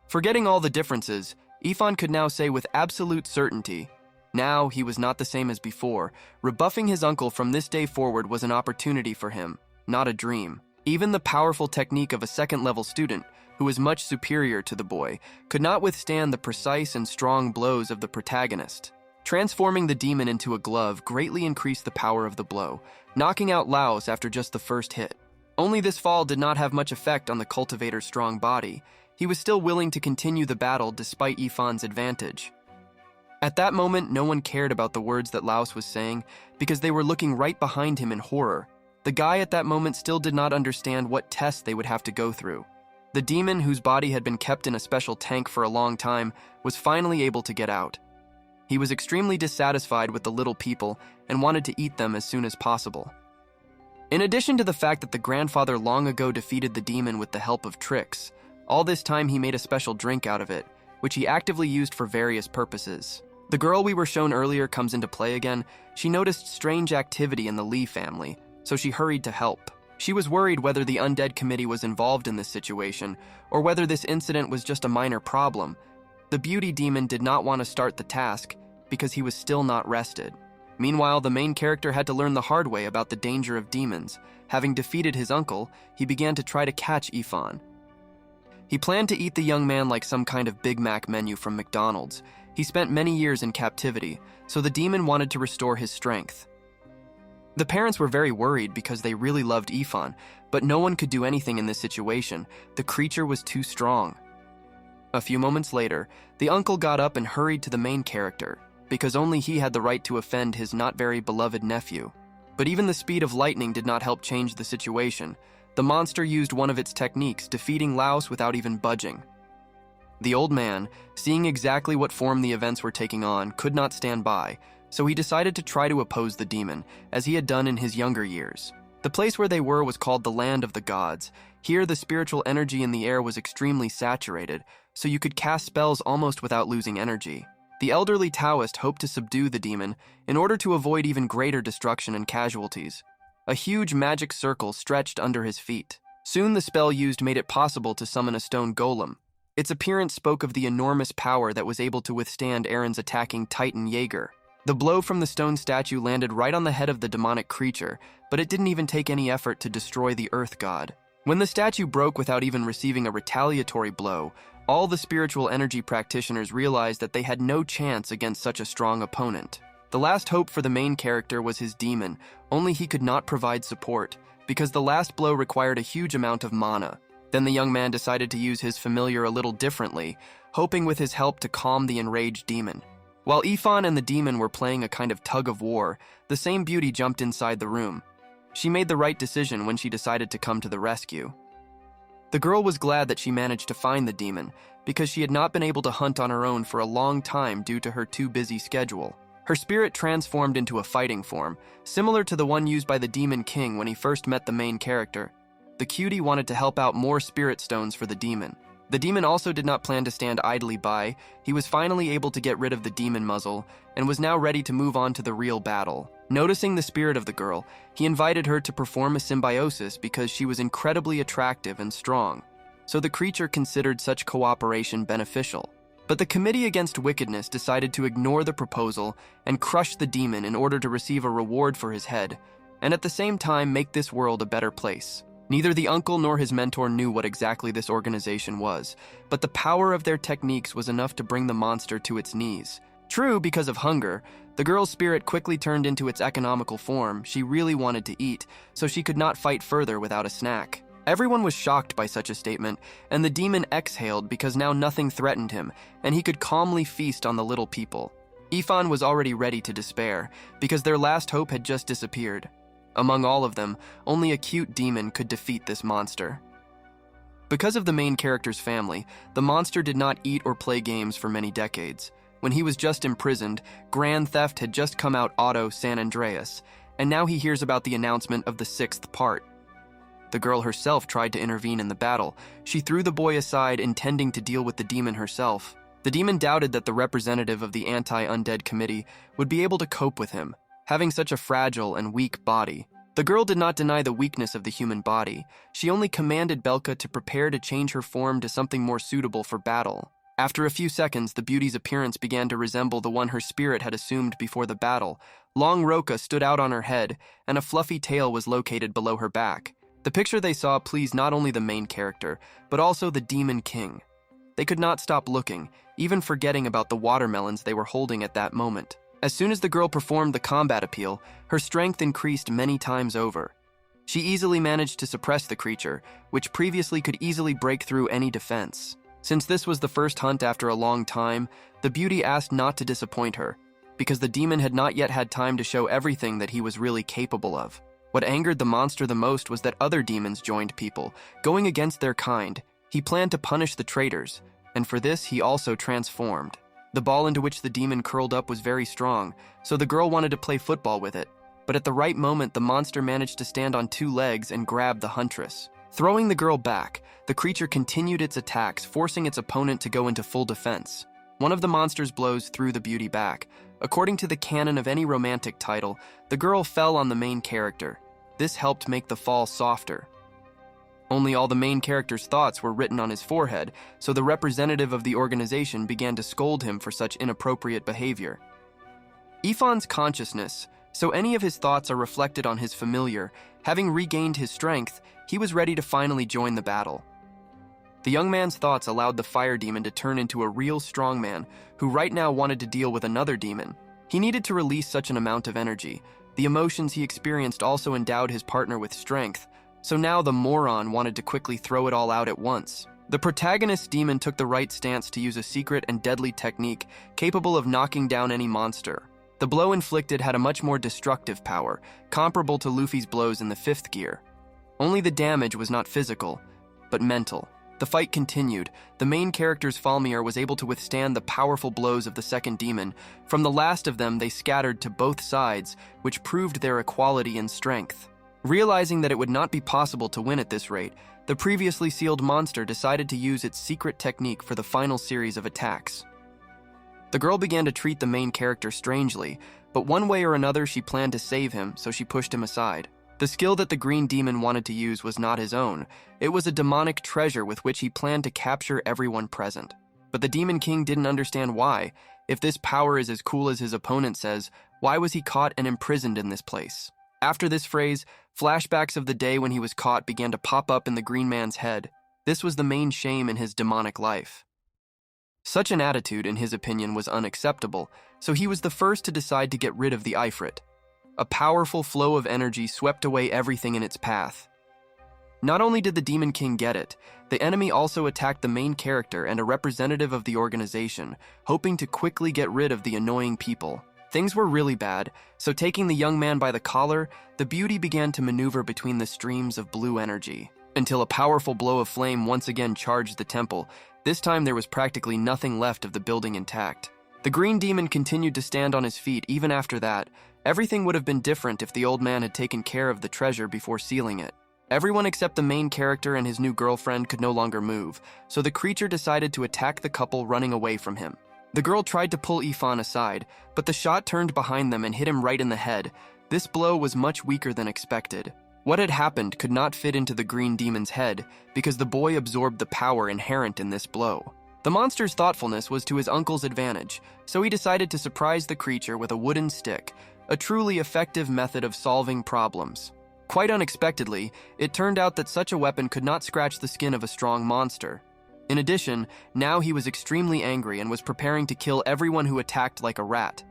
Forgetting all the differences, Ifan could now say with absolute certainty, now he was not the same as before. Rebuffing his uncle from this day forward was an opportunity for him, not a dream. Even the powerful technique of a second-level student, who was much superior to the boy, could not withstand the precise and strong blows of the protagonist. Transforming the demon into a glove greatly increased the power of the blow, knocking out Laos after just the first hit. Only this fall did not have much effect on the cultivator's strong body. He was still willing to continue the battle despite Ifan's advantage. At that moment, no one cared about the words that Laos was saying because they were looking right behind him in horror. The guy at that moment still did not understand what tests they would have to go through. The demon, whose body had been kept in a special tank for a long time, was finally able to get out. He was extremely dissatisfied with the little people and wanted to eat them as soon as possible. In addition to the fact that the grandfather long ago defeated the demon with the help of tricks, all this time he made a special drink out of it, which he actively used for various purposes. The girl we were shown earlier comes into play again. She noticed strange activity in the Lee family, so she hurried to help. She was worried whether the Undead Committee was involved in this situation, or whether this incident was just a minor problem. The beauty demon did not want to start the task because he was still not rested. Meanwhile, the main character had to learn the hard way about the danger of demons. Having defeated his uncle, he began to try to catch Ifan. He planned to eat the young man like some kind of Big Mac menu from McDonald's. He spent many years in captivity, so the demon wanted to restore his strength. The parents were very worried because they really loved Ifan, but no one could do anything in this situation. The creature was too strong. A few moments later, the uncle got up and hurried to the main character, because only he had the right to offend his not very beloved nephew. But even the speed of lightning did not help change the situation. The monster used one of its techniques, defeating Laos without even budging. The old man, seeing exactly what form the events were taking on, could not stand by, so he decided to try to oppose the demon, as he had done in his younger years. The place where they were was called the Land of the Gods. Here, the spiritual energy in the air was extremely saturated, so you could cast spells almost without losing energy. The elderly Taoist hoped to subdue the demon in order to avoid even greater destruction and casualties. A huge magic circle stretched under his feet. Soon the spell used made it possible to summon a stone golem. Its appearance spoke of the enormous power that was able to withstand Aaron's attacking Titan Jaeger. The blow from the stone statue landed right on the head of the demonic creature, but it didn't even take any effort to destroy the earth god. When the statue broke without even receiving a retaliatory blow, all the spiritual energy practitioners realized that they had no chance against such a strong opponent. The last hope for the main character was his demon, only he could not provide support, because the last blow required a huge amount of mana. Then the young man decided to use his familiar a little differently, hoping with his help to calm the enraged demon. While Ifan and the demon were playing a kind of tug-of-war, the same beauty jumped inside the room. She made the right decision when she decided to come to the rescue. The girl was glad that she managed to find the demon, because she had not been able to hunt on her own for a long time due to her too busy schedule. Her spirit transformed into a fighting form, similar to the one used by the Demon King when he first met the main character. The cutie wanted to help out more spirit stones for the demon. The demon also did not plan to stand idly by. He was finally able to get rid of the demon muzzle and was now ready to move on to the real battle. Noticing the spirit of the girl, he invited her to perform a symbiosis because she was incredibly attractive and strong. So the creature considered such cooperation beneficial. But the Committee Against Wickedness decided to ignore the proposal and crush the demon in order to receive a reward for his head, and at the same time make this world a better place. Neither the uncle nor his mentor knew what exactly this organization was, but the power of their techniques was enough to bring the monster to its knees. True, because of hunger, the girl's spirit quickly turned into its economical form. She really wanted to eat, so she could not fight further without a snack. Everyone was shocked by such a statement, and the demon exhaled because now nothing threatened him, and he could calmly feast on the little people. Ifan was already ready to despair, because their last hope had just disappeared. Among all of them, only a cute demon could defeat this monster. Because of the main character's family, the monster did not eat or play games for many decades. When he was just imprisoned, Grand Theft had just come out Auto San Andreas, and now he hears about the announcement of the 6th part. The girl herself tried to intervene in the battle. She threw the boy aside, intending to deal with the demon herself. The demon doubted that the representative of the anti-undead committee would be able to cope with him, having such a fragile and weak body. The girl did not deny the weakness of the human body. She only commanded Belka to prepare to change her form to something more suitable for battle. After a few seconds, the beauty's appearance began to resemble the one her spirit had assumed before the battle. Long roca stood out on her head, and a fluffy tail was located below her back. The picture they saw pleased not only the main character, but also the Demon King. They could not stop looking, even forgetting about the watermelons they were holding at that moment. As soon as the girl performed the combat appeal, her strength increased many times over. She easily managed to suppress the creature, which previously could easily break through any defense. Since this was the first hunt after a long time, the beauty asked not to disappoint her, because the demon had not yet had time to show everything that he was really capable of. What angered the monster the most was that other demons joined people, going against their kind. He planned to punish the traitors, and for this he also transformed. The ball into which the demon curled up was very strong, so the girl wanted to play football with it. But at the right moment, the monster managed to stand on 2 legs and grab the huntress. Throwing the girl back, the creature continued its attacks, forcing its opponent to go into full defense. One of the monster's blows threw the beauty back. According to the canon of any romantic title, the girl fell on the main character. This helped make the fall softer. Only all the main character's thoughts were written on his forehead, so the representative of the organization began to scold him for such inappropriate behavior. Ifan's consciousness, so any of his thoughts are reflected on his familiar. Having regained his strength, he was ready to finally join the battle. The young man's thoughts allowed the fire demon to turn into a real strongman who right now wanted to deal with another demon. He needed to release such an amount of energy. The emotions he experienced also endowed his partner with strength, so now the moron wanted to quickly throw it all out at once. The protagonist demon took the right stance to use a secret and deadly technique capable of knocking down any monster. The blow inflicted had a much more destructive power, comparable to Luffy's blows in the 5th gear. Only the damage was not physical, but mental. The fight continued. The main character's Falmir was able to withstand the powerful blows of the second demon. From the last of them, they scattered to both sides, which proved their equality in strength. Realizing that it would not be possible to win at this rate, the previously sealed monster decided to use its secret technique for the final series of attacks. The girl began to treat the main character strangely, but one way or another she planned to save him, so she pushed him aside. The skill that the green demon wanted to use was not his own. It was a demonic treasure with which he planned to capture everyone present. But the Demon King didn't understand why. If this power is as cool as his opponent says, why was he caught and imprisoned in this place? After this phrase, flashbacks of the day when he was caught began to pop up in the green man's head. This was the main shame in his demonic life. Such an attitude, in his opinion, was unacceptable, so he was the first to decide to get rid of the Ifrit. A powerful flow of energy swept away everything in its path. Not only did the Demon King get it, the enemy also attacked the main character and a representative of the organization, hoping to quickly get rid of the annoying people. Things were really bad, so taking the young man by the collar, the beauty began to maneuver between the streams of blue energy, until a powerful blow of flame once again charged the temple. This time there was practically nothing left of the building intact. The green demon continued to stand on his feet even after that. Everything would have been different if the old man had taken care of the treasure before sealing it. Everyone except the main character and his new girlfriend could no longer move, so the creature decided to attack the couple running away from him. The girl tried to pull Ifan aside, but the shot turned behind them and hit him right in the head. This blow was much weaker than expected. What had happened could not fit into the green demon's head because the boy absorbed the power inherent in this blow. The monster's thoughtfulness was to his uncle's advantage, so he decided to surprise the creature with a wooden stick, a truly effective method of solving problems. Quite unexpectedly, it turned out that such a weapon could not scratch the skin of a strong monster. In addition, now he was extremely angry and was preparing to kill everyone who attacked like a rat.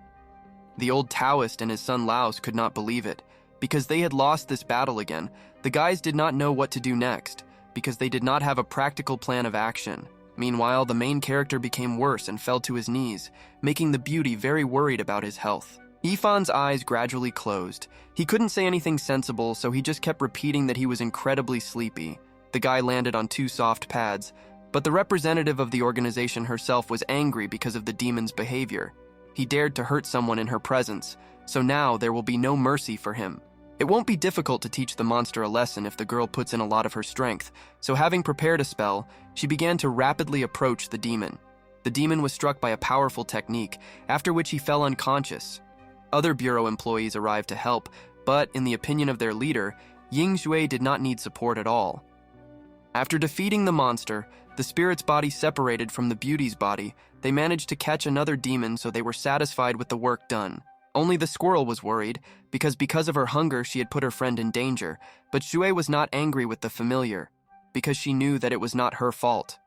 The old Taoist and his son Laos could not believe it. Because they had lost this battle again, the guys did not know what to do next, because they did not have a practical plan of action. Meanwhile, the main character became worse and fell to his knees, making the beauty very worried about his health. Ifan's eyes gradually closed. He couldn't say anything sensible, so he just kept repeating that he was incredibly sleepy. The guy landed on 2 soft pads, but the representative of the organization herself was angry because of the demon's behavior. He dared to hurt someone in her presence, so now there will be no mercy for him. It won't be difficult to teach the monster a lesson if the girl puts in a lot of her strength, so having prepared a spell, she began to rapidly approach the demon. The demon was struck by a powerful technique, after which he fell unconscious. Other bureau employees arrived to help, but in the opinion of their leader, Ying Shui did not need support at all. After defeating the monster, the spirit's body separated from the beauty's body. They managed to catch another demon, so they were satisfied with the work done. Only the squirrel was worried, because of her hunger she had put her friend in danger, but Shui was not angry with the familiar, because she knew that it was not her fault.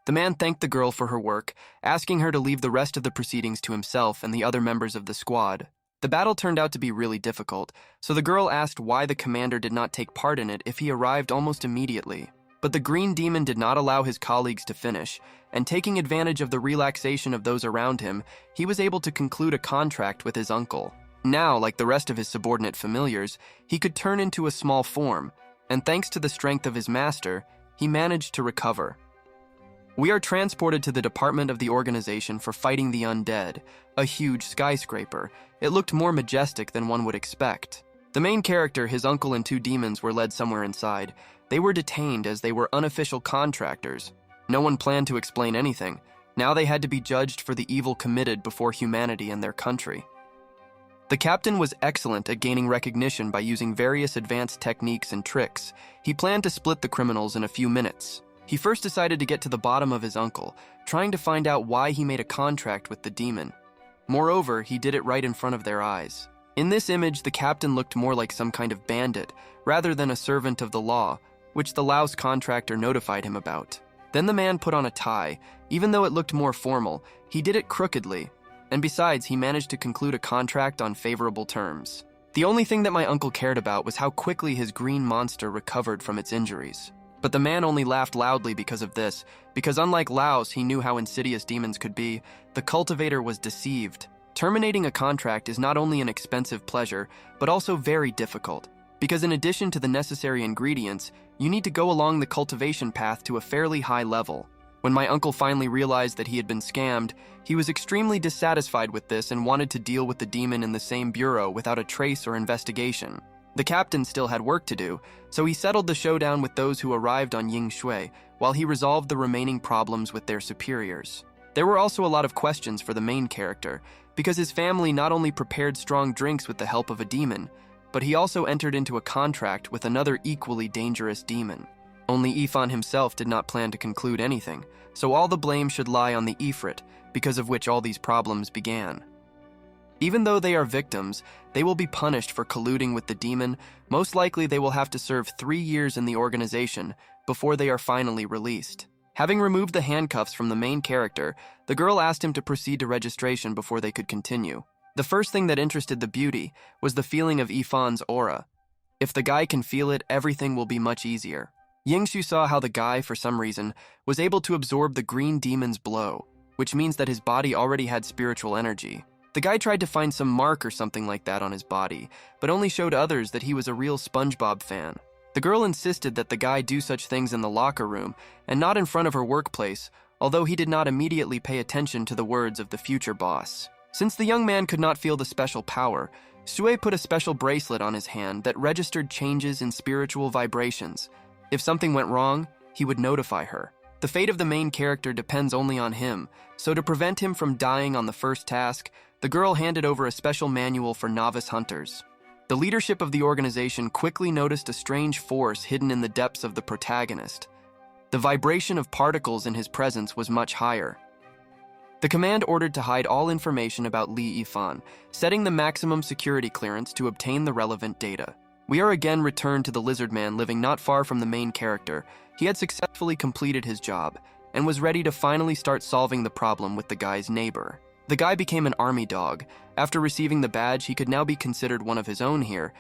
The man thanked the girl for her work, asking her to leave the rest of the proceedings to himself and the other members of the squad. The battle turned out to be really difficult, so the girl asked why the commander did not take part in it if he arrived almost immediately. But the green demon did not allow his colleagues to finish, and taking advantage of the relaxation of those around him, he was able to conclude a contract with his uncle. Now, like the rest of his subordinate familiars, he could turn into a small form, and thanks to the strength of his master, he managed to recover. We are transported to the department of the organization for fighting the undead, a huge skyscraper. It looked more majestic than one would expect. The main character, his uncle, and 2 demons were led somewhere inside. They were detained as they were unofficial contractors. No one planned to explain anything. Now they had to be judged for the evil committed before humanity and their country. The captain was excellent at gaining recognition by using various advanced techniques and tricks. He planned to split the criminals in a few minutes. He first decided to get to the bottom of his uncle, trying to find out why he made a contract with the demon. Moreover, he did it right in front of their eyes. In this image, the captain looked more like some kind of bandit, rather than a servant of the law, which the Laos contractor notified him about. Then the man put on a tie. Even though it looked more formal, he did it crookedly, and besides, he managed to conclude a contract on favorable terms. The only thing that my uncle cared about was how quickly his green monster recovered from its injuries. But the man only laughed loudly because of this, because unlike Laos, he knew how insidious demons could be. The cultivator was deceived. Terminating a contract is not only an expensive pleasure, but also very difficult, because in addition to the necessary ingredients, you need to go along the cultivation path to a fairly high level. When my uncle finally realized that he had been scammed, he was extremely dissatisfied with this and wanted to deal with the demon in the same bureau without a trace or investigation. The captain still had work to do, so he settled the showdown with those who arrived on Ying Shui, while he resolved the remaining problems with their superiors. There were also a lot of questions for the main character, because his family not only prepared strong drinks with the help of a demon, but he also entered into a contract with another equally dangerous demon. Only Ifan himself did not plan to conclude anything, so all the blame should lie on the Ifrit, because of which all these problems began. Even though they are victims, they will be punished for colluding with the demon. Most likely they will have to serve 3 years in the organization before they are finally released. Having removed the handcuffs from the main character, the girl asked him to proceed to registration before they could continue. The first thing that interested the beauty was the feeling of Ifan's aura. If the guy can feel it, everything will be much easier. Yingshu saw how the guy, for some reason, was able to absorb the green demon's blow, which means that his body already had spiritual energy. The guy tried to find some mark or something like that on his body, but only showed others that he was a real SpongeBob fan. The girl insisted that the guy do such things in the locker room and not in front of her workplace, although he did not immediately pay attention to the words of the future boss. Since the young man could not feel the special power, Sue put a special bracelet on his hand that registered changes in spiritual vibrations. If something went wrong, he would notify her. The fate of the main character depends only on him, so to prevent him from dying on the first task, the girl handed over a special manual for novice hunters. The leadership of the organization quickly noticed a strange force hidden in the depths of the protagonist. The vibration of particles in his presence was much higher. The command ordered to hide all information about Li Yifan, setting the maximum security clearance to obtain the relevant data. We are again returned to the lizard man living not far from the main character. He had successfully completed his job and was ready to finally start solving the problem with the guy's neighbor. The guy became an army dog. After receiving the badge, he could now be considered one of his own here,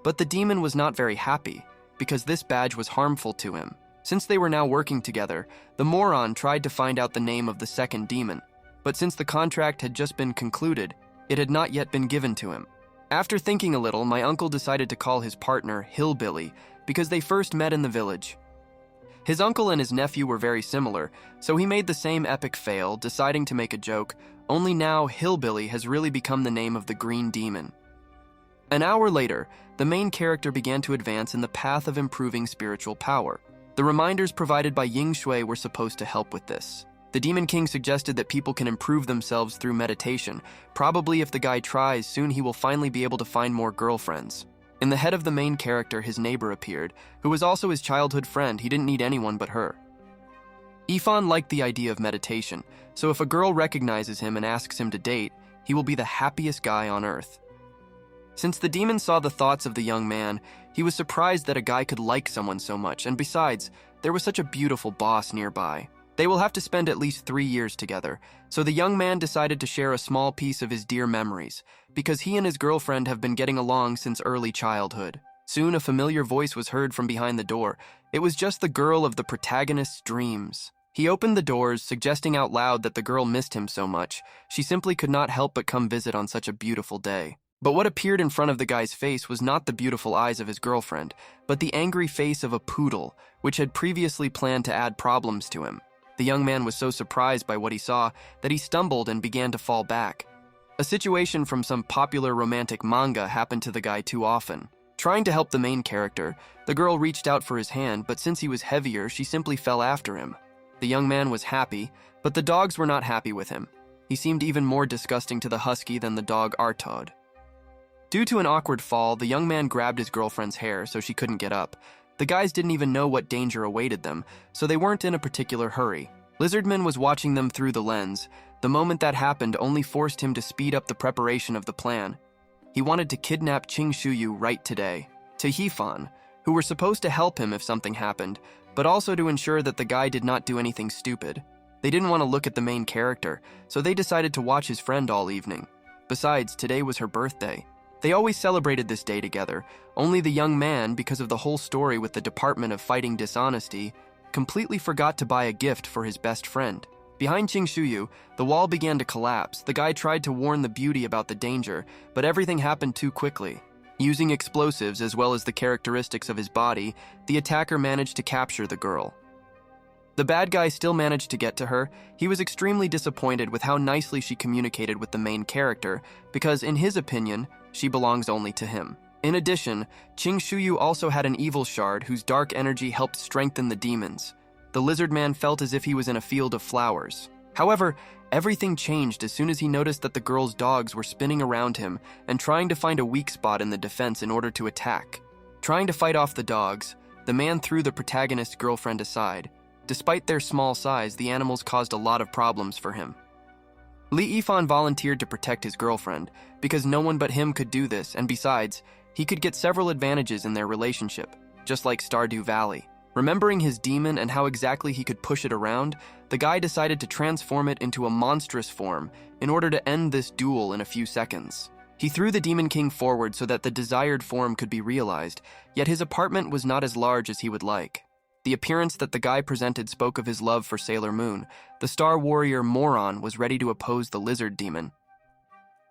but the demon was not very happy because this badge was harmful to him. Since they were now working together, the moron tried to find out the name of the second demon, but since the contract had just been concluded, it had not yet been given to him. After thinking a little, my uncle decided to call his partner Hillbilly because they first met in the village. His uncle and his nephew were very similar, so he made the same epic fail, deciding to make a joke, only now Hillbilly has really become the name of the green demon. An hour later, the main character began to advance in the path of improving spiritual power. The reminders provided by Ying Shui were supposed to help with this. The Demon King suggested that people can improve themselves through meditation. Probably if the guy tries, soon he will finally be able to find more girlfriends. In the head of the main character, his neighbor appeared, who was also his childhood friend. He didn't need anyone but her. Yifan liked the idea of meditation, so if a girl recognizes him and asks him to date, he will be the happiest guy on earth. Since the demon saw the thoughts of the young man, he was surprised that a guy could like someone so much, and besides, there was such a beautiful boss nearby. They will have to spend at least 3 years together, so the young man decided to share a small piece of his dear memories, because he and his girlfriend have been getting along since early childhood. Soon a familiar voice was heard from behind the door. It was just the girl of the protagonist's dreams. He opened the doors, suggesting out loud that the girl missed him so much. She simply could not help but come visit on such a beautiful day. But what appeared in front of the guy's face was not the beautiful eyes of his girlfriend, but the angry face of a poodle, which had previously planned to add problems to him. The young man was so surprised by what he saw that he stumbled and began to fall back. A situation from some popular romantic manga happened to the guy too often. Trying to help the main character, the girl reached out for his hand, but since he was heavier, she simply fell after him. The young man was happy, but the dogs were not happy with him. He seemed even more disgusting to the husky than the dog Artaud. Due to an awkward fall, the young man grabbed his girlfriend's hair so she couldn't get up. The guys didn't even know what danger awaited them, so they weren't in a particular hurry. Lizardman was watching them through the lens. The moment that happened only forced him to speed up the preparation of the plan. He wanted to kidnap Qing Shuyu right today, to Yifan, who were supposed to help him if something happened, but also to ensure that the guy did not do anything stupid. They didn't want to look at the main character, so they decided to watch his friend all evening. Besides, today was her birthday. They always celebrated this day together, only the young man, because of the whole story with the Department of Fighting Dishonesty, completely forgot to buy a gift for his best friend. Behind Qing Shuyu, the wall began to collapse. The guy tried to warn the beauty about the danger, but everything happened too quickly. Using explosives as well as the characteristics of his body, the attacker managed to capture the girl. The bad guy still managed to get to her. He was extremely disappointed with how nicely she communicated with the main character, because in his opinion, she belongs only to him. In addition, Qing Shuyu also had an evil shard whose dark energy helped strengthen the demons. The lizard man felt as if he was in a field of flowers. However, everything changed as soon as he noticed that the girl's dogs were spinning around him and trying to find a weak spot in the defense in order to attack. Trying to fight off the dogs, the man threw the protagonist's girlfriend aside. Despite their small size, the animals caused a lot of problems for him. Li Yifan volunteered to protect his girlfriend, because no one but him could do this, and besides, he could get several advantages in their relationship, just like Stardew Valley. Remembering his demon and how exactly he could push it around, the guy decided to transform it into a monstrous form in order to end this duel in a few seconds. He threw the Demon King forward so that the desired form could be realized, yet his apartment was not as large as he would like. The appearance that the guy presented spoke of his love for Sailor Moon. The Star Warrior Moron was ready to oppose the Lizard Demon.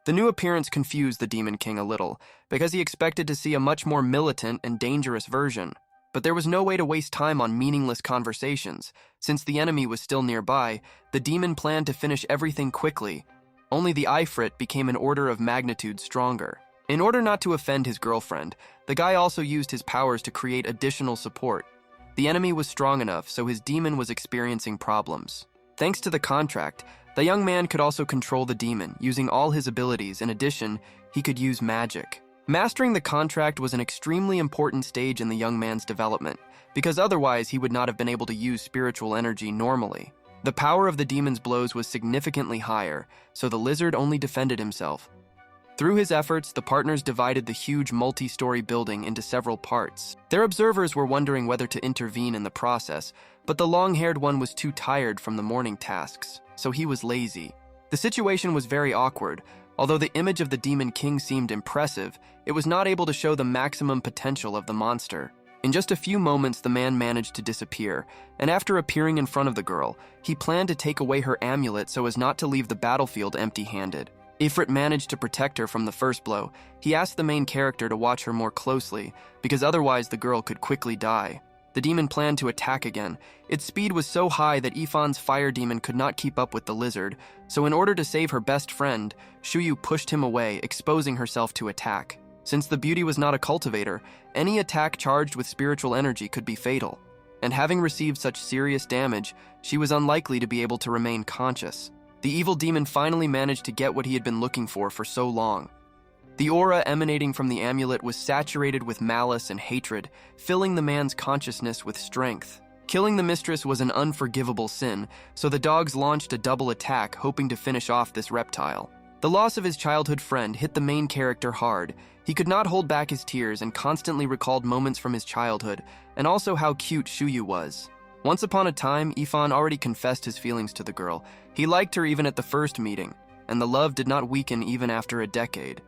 The new appearance confused the Demon King a little, because he expected to see a much more militant and dangerous version. But there was no way to waste time on meaningless conversations. Since the enemy was still nearby, the demon planned to finish everything quickly. Only the Ifrit became an order of magnitude stronger. In order not to offend his girlfriend, the guy also used his powers to create additional support. The enemy was strong enough, so his demon was experiencing problems. Thanks to the contract, the young man could also control the demon, using all his abilities. In addition, he could use magic. Mastering the contract was an extremely important stage in the young man's development, because otherwise he would not have been able to use spiritual energy normally. The power of the demon's blows was significantly higher, so the lizard only defended himself. Through his efforts, the partners divided the huge multi-story building into several parts. Their observers were wondering whether to intervene in the process, but the long-haired one was too tired from the morning tasks, so he was lazy. The situation was very awkward. Although the image of the Demon King seemed impressive, it was not able to show the maximum potential of the monster. In just a few moments, the man managed to disappear, and after appearing in front of the girl, he planned to take away her amulet so as not to leave the battlefield empty-handed. Ifrit managed to protect her from the first blow. He asked the main character to watch her more closely, because otherwise the girl could quickly die. The demon planned to attack again. Its speed was so high that Ifan's fire demon could not keep up with the lizard, so in order to save her best friend, Shuyu pushed him away, exposing herself to attack. Since the beauty was not a cultivator, any attack charged with spiritual energy could be fatal, and having received such serious damage, she was unlikely to be able to remain conscious. The evil demon finally managed to get what he had been looking for so long. The aura emanating from the amulet was saturated with malice and hatred, filling the man's consciousness with strength. Killing the mistress was an unforgivable sin, so the dogs launched a double attack, hoping to finish off this reptile. The loss of his childhood friend hit the main character hard. He could not hold back his tears and constantly recalled moments from his childhood, and also how cute Shuyu was. Once upon a time, Ifan already confessed his feelings to the girl. He liked her even at the first meeting, and the love did not weaken even after a decade.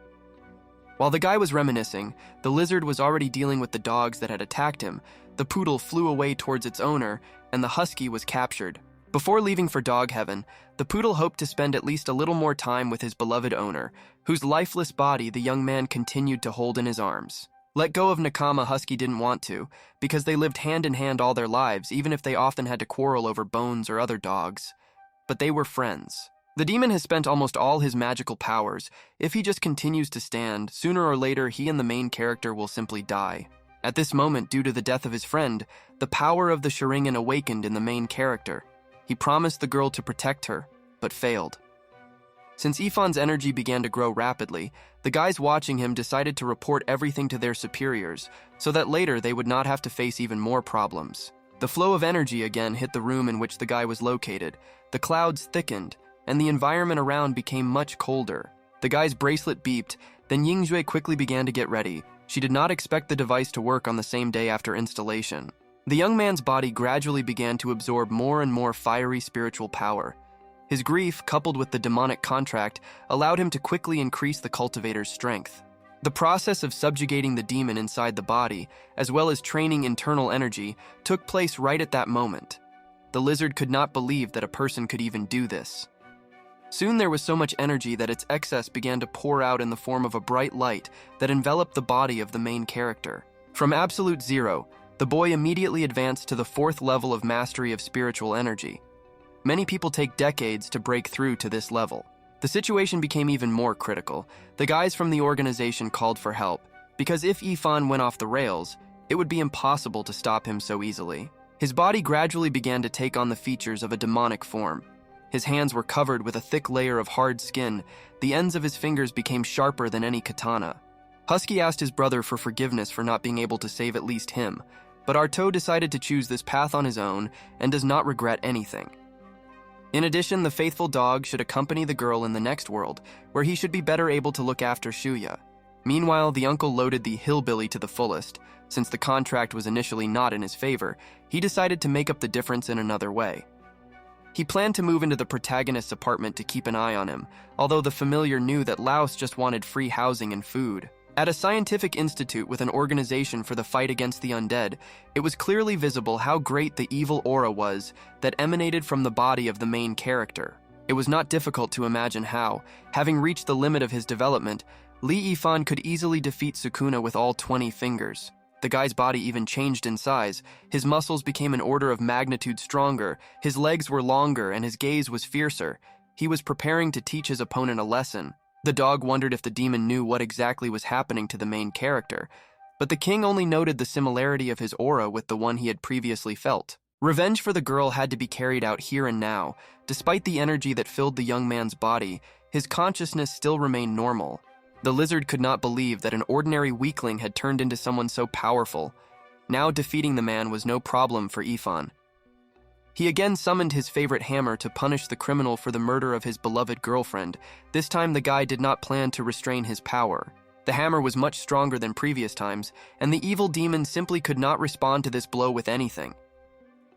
While the guy was reminiscing, the lizard was already dealing with the dogs that had attacked him. The poodle flew away towards its owner, and the husky was captured. Before leaving for dog heaven, the poodle hoped to spend at least a little more time with his beloved owner, whose lifeless body the young man continued to hold in his arms. Let go of Nakama Husky didn't want to, because they lived hand in hand all their lives, even if they often had to quarrel over bones or other dogs. But they were friends. The demon has spent almost all his magical powers. If he just continues to stand, sooner or later he and the main character will simply die. At this moment, due to the death of his friend, the power of the Sharingan awakened in the main character. He promised the girl to protect her, but failed. Since Ifan's energy began to grow rapidly, the guys watching him decided to report everything to their superiors, so that later they would not have to face even more problems. The flow of energy again hit the room in which the guy was located. The clouds thickened, and the environment around became much colder. The guy's bracelet beeped, then Yingzhui quickly began to get ready. She did not expect the device to work on the same day after installation. The young man's body gradually began to absorb more and more fiery spiritual power. His grief, coupled with the demonic contract, allowed him to quickly increase the cultivator's strength. The process of subjugating the demon inside the body, as well as training internal energy, took place right at that moment. The lizard could not believe that a person could even do this. Soon there was so much energy that its excess began to pour out in the form of a bright light that enveloped the body of the main character. From absolute zero, the boy immediately advanced to the 4th level of mastery of spiritual energy. Many people take decades to break through to this level. The situation became even more critical. The guys from the organization called for help, because if Ifan went off the rails, it would be impossible to stop him so easily. His body gradually began to take on the features of a demonic form. His hands were covered with a thick layer of hard skin. The ends of his fingers became sharper than any katana. Husky asked his brother for forgiveness for not being able to save at least him, but Arto decided to choose this path on his own and does not regret anything. In addition, the faithful dog should accompany the girl in the next world, where he should be better able to look after Shuya. Meanwhile, the uncle loaded the hillbilly to the fullest. Since the contract was initially not in his favor, he decided to make up the difference in another way. He planned to move into the protagonist's apartment to keep an eye on him, although the familiar knew that Laos just wanted free housing and food. At a scientific institute with an organization for the fight against the undead, it was clearly visible how great the evil aura was that emanated from the body of the main character. It was not difficult to imagine how, having reached the limit of his development, Li Yifan could easily defeat Sukuna with all 20 fingers. The guy's body even changed in size. His muscles became an order of magnitude stronger, his legs were longer, and his gaze was fiercer. He was preparing to teach his opponent a lesson. The dog wondered if the demon knew what exactly was happening to the main character, but the king only noted the similarity of his aura with the one he had previously felt. Revenge for the girl had to be carried out here and now. Despite the energy that filled the young man's body, his consciousness still remained normal. The lizard could not believe that an ordinary weakling had turned into someone so powerful. Now defeating the man was no problem for Ifan. He again summoned his favorite hammer to punish the criminal for the murder of his beloved girlfriend. This time the guy did not plan to restrain his power. The hammer was much stronger than previous times, and the evil demon simply could not respond to this blow with anything.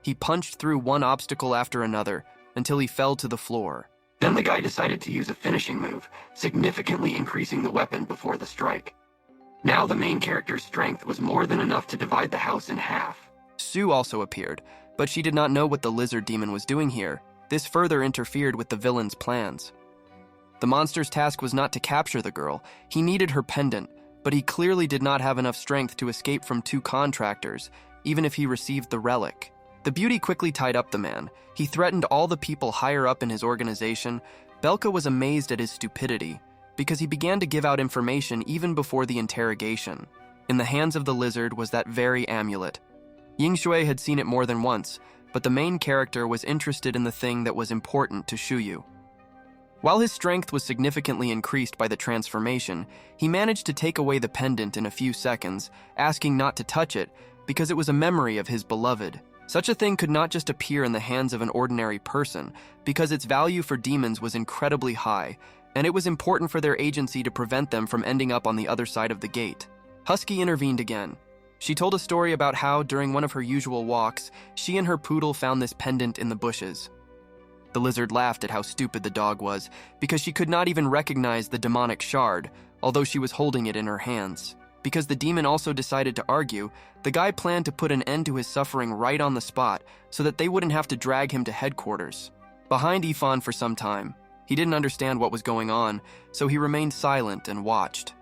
He punched through one obstacle after another until he fell to the floor. Then the guy decided to use a finishing move, significantly increasing the weapon before the strike. Now the main character's strength was more than enough to divide the house in half. Sue also appeared, but she did not know what the lizard demon was doing here. This further interfered with the villain's plans. The monster's task was not to capture the girl. He needed her pendant, but he clearly did not have enough strength to escape from two contractors, even if he received the relic. The beauty quickly tied up the man. He threatened all the people higher up in his organization. Belka was amazed at his stupidity, because he began to give out information even before the interrogation. In the hands of the lizard was that very amulet. Yingshui had seen it more than once, but the main character was interested in the thing that was important to Shuyu. While his strength was significantly increased by the transformation, he managed to take away the pendant in a few seconds, asking not to touch it because it was a memory of his beloved. Such a thing could not just appear in the hands of an ordinary person, because its value for demons was incredibly high, and it was important for their agency to prevent them from ending up on the other side of the gate. Husky intervened again. She told a story about how, during one of her usual walks, she and her poodle found this pendant in the bushes. The lizard laughed at how stupid the dog was, because she could not even recognize the demonic shard, although she was holding it in her hands. Because the demon also decided to argue, the guy planned to put an end to his suffering right on the spot so that they wouldn't have to drag him to headquarters. Behind Ifan for some time, he didn't understand what was going on, so he remained silent and watched.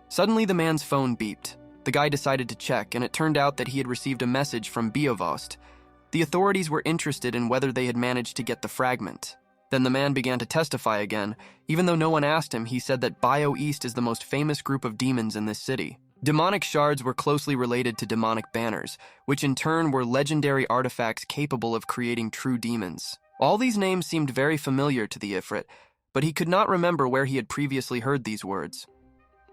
Suddenly the man's phone beeped. The guy decided to check, and it turned out that he had received a message from Biovost. The authorities were interested in whether they had managed to get the fragment. Then the man began to testify again. Even though no one asked him, he said that Bio East is the most famous group of demons in this city. Demonic shards were closely related to demonic banners, which in turn were legendary artifacts capable of creating true demons. All these names seemed very familiar to the Ifrit, but he could not remember where he had previously heard these words.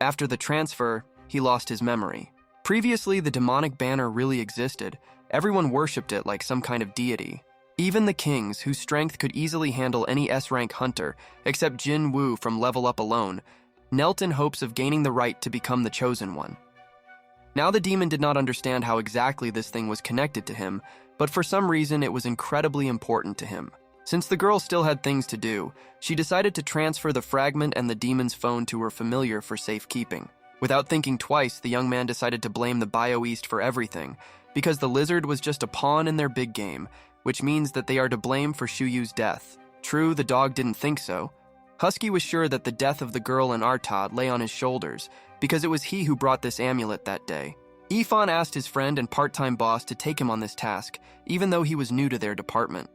After the transfer, he lost his memory. Previously, the demonic banner really existed. Everyone worshipped it like some kind of deity. Even the kings, whose strength could easily handle any S-rank hunter, except Jin Wu from Level Up alone, knelt in hopes of gaining the right to become the chosen one. Now the demon did not understand how exactly this thing was connected to him, but for some reason it was incredibly important to him. Since the girl still had things to do, she decided to transfer the fragment and the demon's phone to her familiar for safekeeping. Without thinking twice, the young man decided to blame the Bio East for everything, because the lizard was just a pawn in their big game, which means that they are to blame for Shuyu's death. True, the dog didn't think so. Husky was sure that the death of the girl and Artad lay on his shoulders, because it was he who brought this amulet that day. Ifan asked his friend and part-time boss to take him on this task, even though he was new to their department.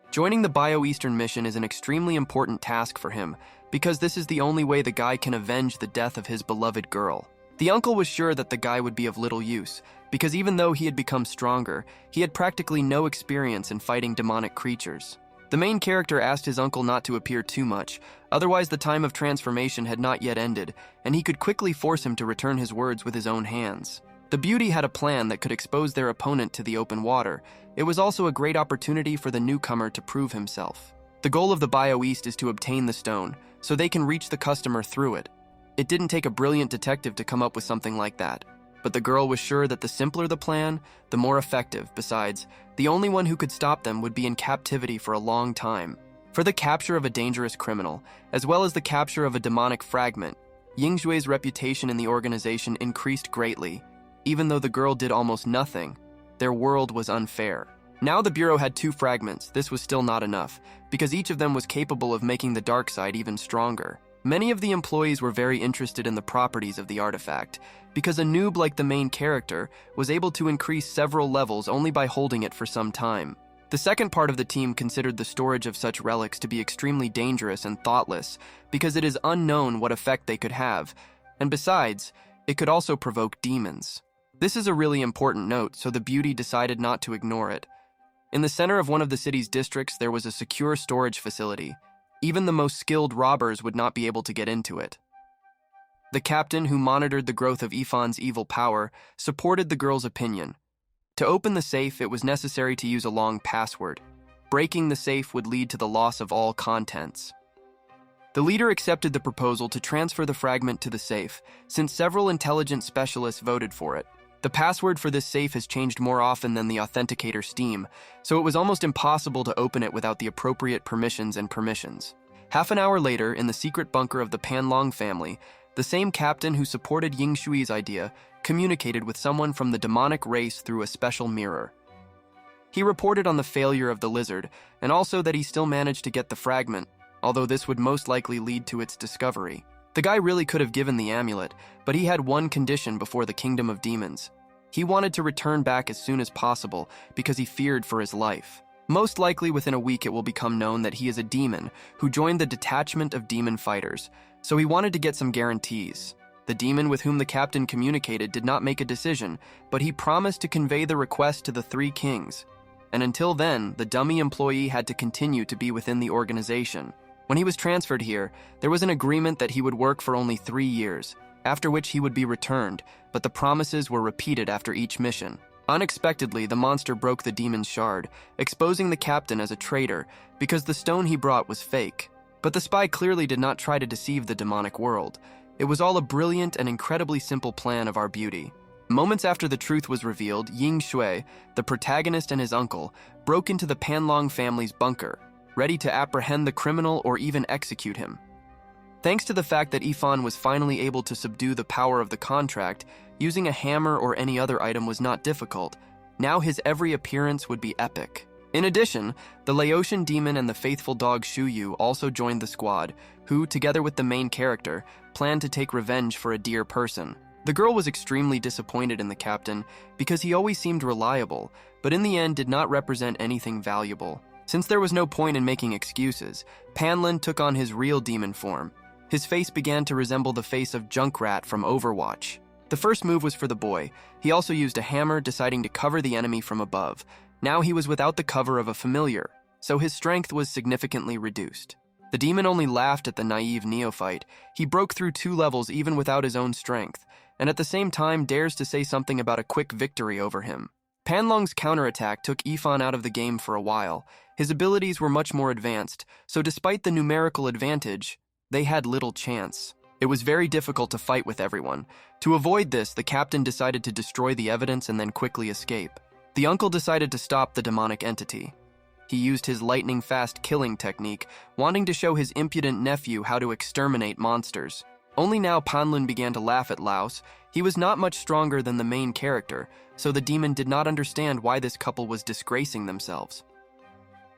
Joining the Bio-Eastern mission is an extremely important task for him, because this is the only way the guy can avenge the death of his beloved girl. The uncle was sure that the guy would be of little use, because even though he had become stronger, he had practically no experience in fighting demonic creatures. The main character asked his uncle not to appear too much, otherwise the time of transformation had not yet ended, and he could quickly force him to return his words with his own hands. The beauty had a plan that could expose their opponent to the open water. It was also a great opportunity for the newcomer to prove himself. The goal of the Bio-East is to obtain the stone, so they can reach the customer through it. It didn't take a brilliant detective to come up with something like that, but the girl was sure that the simpler the plan, the more effective. Besides, the only one who could stop them would be in captivity for a long time. For the capture of a dangerous criminal, as well as the capture of a demonic fragment, Yingshui's reputation in the organization increased greatly. Even though the girl did almost nothing, their world was unfair. Now the Bureau had 2 fragments. This was still not enough, because each of them was capable of making the dark side even stronger. Many of the employees were very interested in the properties of the artifact, because a noob like the main character was able to increase several levels only by holding it for some time. The second part of the team considered the storage of such relics to be extremely dangerous and thoughtless because it is unknown what effect they could have, and besides, it could also provoke demons. This is a really important note, so the beauty decided not to ignore it. In the center of one of the city's districts, there was a secure storage facility. Even the most skilled robbers would not be able to get into it. The captain, who monitored the growth of Ifan's evil power, supported the girl's opinion. To open the safe, it was necessary to use a long password. Breaking the safe would lead to the loss of all contents. The leader accepted the proposal to transfer the fragment to the safe, since several intelligence specialists voted for it. The password for this safe has changed more often than the authenticator Steam, so it was almost impossible to open it without the appropriate permissions and permissions. Half an hour later, in the secret bunker of the Panlong family, the same captain who supported Ying Shui's idea communicated with someone from the demonic race through a special mirror. He reported on the failure of the lizard, and also that he still managed to get the fragment, although this would most likely lead to its discovery. The guy really could have given the amulet, but he had one condition before the Kingdom of Demons. He wanted to return back as soon as possible because he feared for his life. Most likely within a week it will become known that he is a demon who joined the detachment of demon fighters, so he wanted to get some guarantees. The demon with whom the captain communicated did not make a decision, but he promised to convey the request to the three kings. And until then, the dummy employee had to continue to be within the organization. When he was transferred here, there was an agreement that he would work for only 3 years, after which he would be returned, but the promises were repeated after each mission. Unexpectedly, the monster broke the demon's shard, exposing the captain as a traitor because the stone he brought was fake. But the spy clearly did not try to deceive the demonic world. It was all a brilliant and incredibly simple plan of our beauty. Moments after the truth was revealed, Ying Shui, the protagonist, and his uncle broke into the Panlong family's bunker, ready to apprehend the criminal or even execute him. Thanks to the fact that Ifan was finally able to subdue the power of the contract, using a hammer or any other item was not difficult. Now his every appearance would be epic. In addition, the Laotian demon and the faithful dog Shuyu also joined the squad, who, together with the main character, planned to take revenge for a dear person. The girl was extremely disappointed in the captain because he always seemed reliable, but in the end did not represent anything valuable. Since there was no point in making excuses, Panlin took on his real demon form. His face began to resemble the face of Junkrat from Overwatch. The first move was for the boy. He also used a hammer, deciding to cover the enemy from above. Now he was without the cover of a familiar, so his strength was significantly reduced. The demon only laughed at the naive neophyte. He broke through 2 levels even without his own strength, and at the same time dares to say something about a quick victory over him. Panlong's counterattack took Ifan out of the game for a while. His abilities were much more advanced, so despite the numerical advantage, they had little chance. It was very difficult to fight with everyone. To avoid this, the captain decided to destroy the evidence and then quickly escape. The uncle decided to stop the demonic entity. He used his lightning-fast killing technique, wanting to show his impudent nephew how to exterminate monsters. Only now Panlin began to laugh at Laos. He was not much stronger than the main character, so the demon did not understand why this couple was disgracing themselves.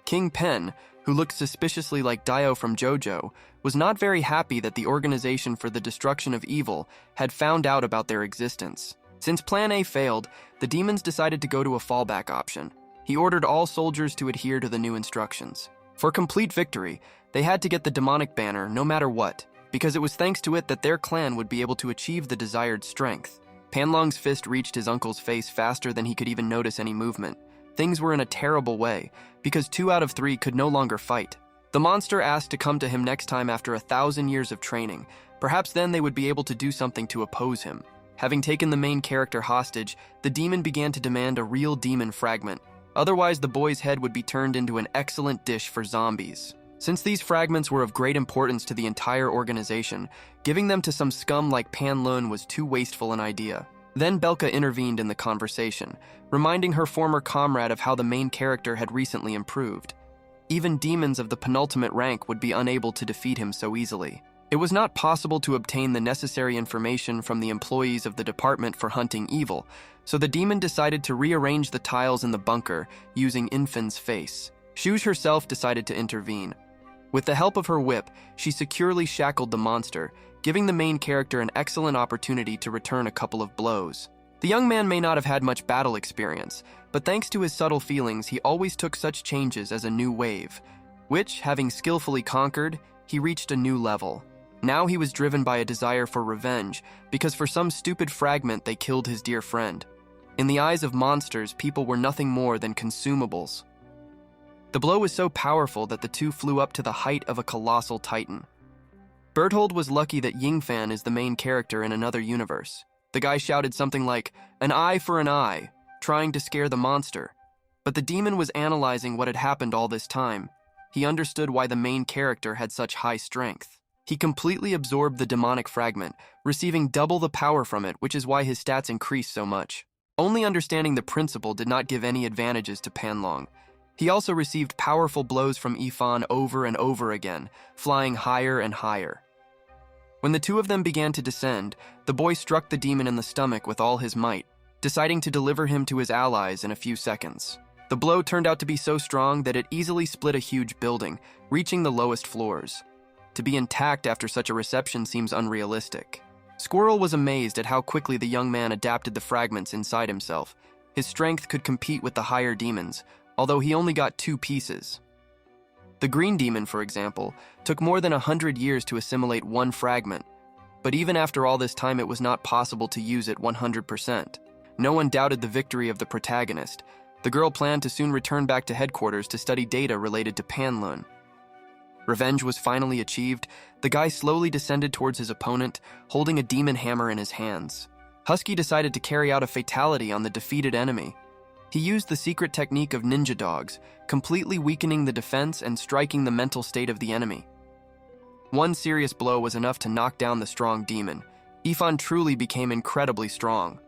King Pen, who looked suspiciously like Dio from JoJo, was not very happy that the Organization for the Destruction of Evil had found out about their existence. Since Plan A failed, the demons decided to go to a fallback option. He ordered all soldiers to adhere to the new instructions. For complete victory, they had to get the demonic banner no matter what, because it was thanks to it that their clan would be able to achieve the desired strength. Panlong's fist reached his uncle's face faster than he could even notice any movement. Things were in a terrible way, because 2 out of 3 could no longer fight. The monster asked to come to him next time after 1,000 years of training. Perhaps then they would be able to do something to oppose him. Having taken the main character hostage, the demon began to demand a real demon fragment. Otherwise, the boy's head would be turned into an excellent dish for zombies. Since these fragments were of great importance to the entire organization, giving them to some scum like Panlun was too wasteful an idea. Then Belka intervened in the conversation, reminding her former comrade of how the main character had recently improved. Even demons of the penultimate rank would be unable to defeat him so easily. It was not possible to obtain the necessary information from the employees of the Department for Hunting Evil, so the demon decided to rearrange the tiles in the bunker using Infin's face. Shuj herself decided to intervene. With the help of her whip, she securely shackled the monster, giving the main character an excellent opportunity to return a couple of blows. The young man may not have had much battle experience, but thanks to his subtle feelings, he always took such changes as a new wave, which, having skillfully conquered, he reached a new level. Now he was driven by a desire for revenge, because for some stupid fragment they killed his dear friend. In the eyes of monsters, people were nothing more than consumables. The blow was so powerful that the two flew up to the height of a colossal titan. Berthold was lucky that Yingfan is the main character in another universe. The guy shouted something like, "An eye for an eye," trying to scare the monster. But the demon was analyzing what had happened all this time. He understood why the main character had such high strength. He completely absorbed the demonic fragment, receiving double the power from it, which is why his stats increased so much. Only understanding the principle did not give any advantages to Panlong. He also received powerful blows from Yifan over and over again, flying higher and higher. When the two of them began to descend, the boy struck the demon in the stomach with all his might, deciding to deliver him to his allies in a few seconds. The blow turned out to be so strong that it easily split a huge building, reaching the lowest floors. To be intact after such a reception seems unrealistic. Squirrel was amazed at how quickly the young man adapted the fragments inside himself. His strength could compete with the higher demons, although he only got 2 pieces. The green demon, for example, took more than 100 years to assimilate 1 fragment, but even after all this time it was not possible to use it 100%. No one doubted the victory of the protagonist. The girl planned to soon return back to headquarters to study data related to Panlun. Revenge was finally achieved. The guy slowly descended towards his opponent, holding a demon hammer in his hands. Husky decided to carry out a fatality on the defeated enemy. He used the secret technique of ninja dogs, completely weakening the defense and striking the mental state of the enemy. One serious blow was enough to knock down the strong demon. Yifan truly became incredibly strong.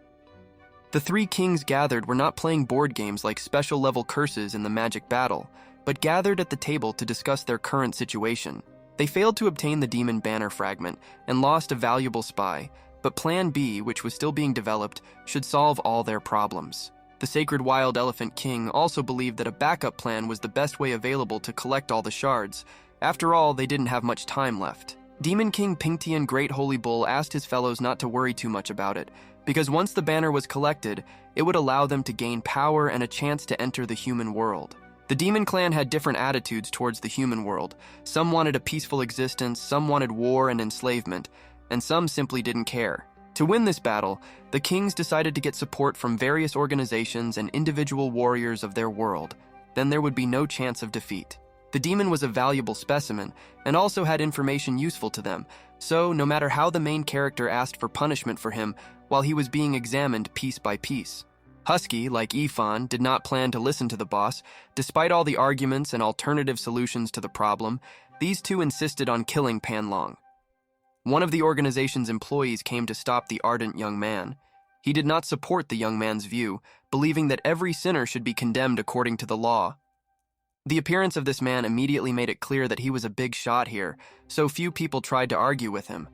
The 3 kings gathered were not playing board games like special-level curses in the magic battle, but gathered at the table to discuss their current situation. They failed to obtain the demon banner fragment and lost a valuable spy, but Plan B, which was still being developed, should solve all their problems. The Sacred Wild Elephant King also believed that a backup plan was the best way available to collect all the shards. After all, they didn't have much time left. Demon King Pingtian Great Holy Bull asked his fellows not to worry too much about it, because once the banner was collected, it would allow them to gain power and a chance to enter the human world. The demon clan had different attitudes towards the human world. Some wanted a peaceful existence, some wanted war and enslavement, and some simply didn't care. To win this battle, the kings decided to get support from various organizations and individual warriors of their world. Then there would be no chance of defeat. The demon was a valuable specimen, and also had information useful to them, so no matter how the main character asked for punishment for him while he was being examined piece by piece. Husky, like Yifan, did not plan to listen to the boss. Despite all the arguments and alternative solutions to the problem, these two insisted on killing Panlong. One of the organization's employees came to stop the ardent young man. He did not support the young man's view, believing that every sinner should be condemned according to the law. The appearance of this man immediately made it clear that he was a big shot here, so few people tried to argue with him.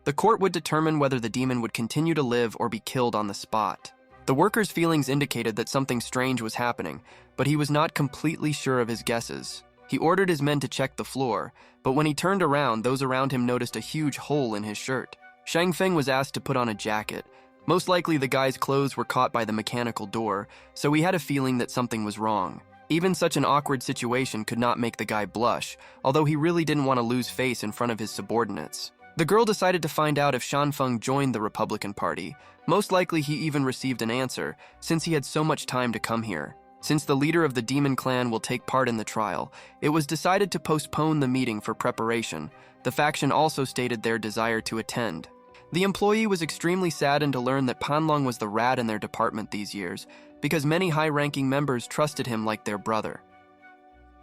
The court would determine whether the demon would continue to live or be killed on the spot. The worker's feelings indicated that something strange was happening, but he was not completely sure of his guesses. He ordered his men to check the floor, but when he turned around, those around him noticed a huge hole in his shirt. Shang Feng was asked to put on a jacket. Most likely the guy's clothes were caught by the mechanical door, so he had a feeling that something was wrong. Even such an awkward situation could not make the guy blush, although he really didn't want to lose face in front of his subordinates. The girl decided to find out if Shanfeng joined the Republican Party. Most likely he even received an answer, since he had so much time to come here. Since the leader of the demon clan will take part in the trial, it was decided to postpone the meeting for preparation. The faction also stated their desire to attend. The employee was extremely saddened to learn that Panlong was the rat in their department these years, because many high-ranking members trusted him like their brother.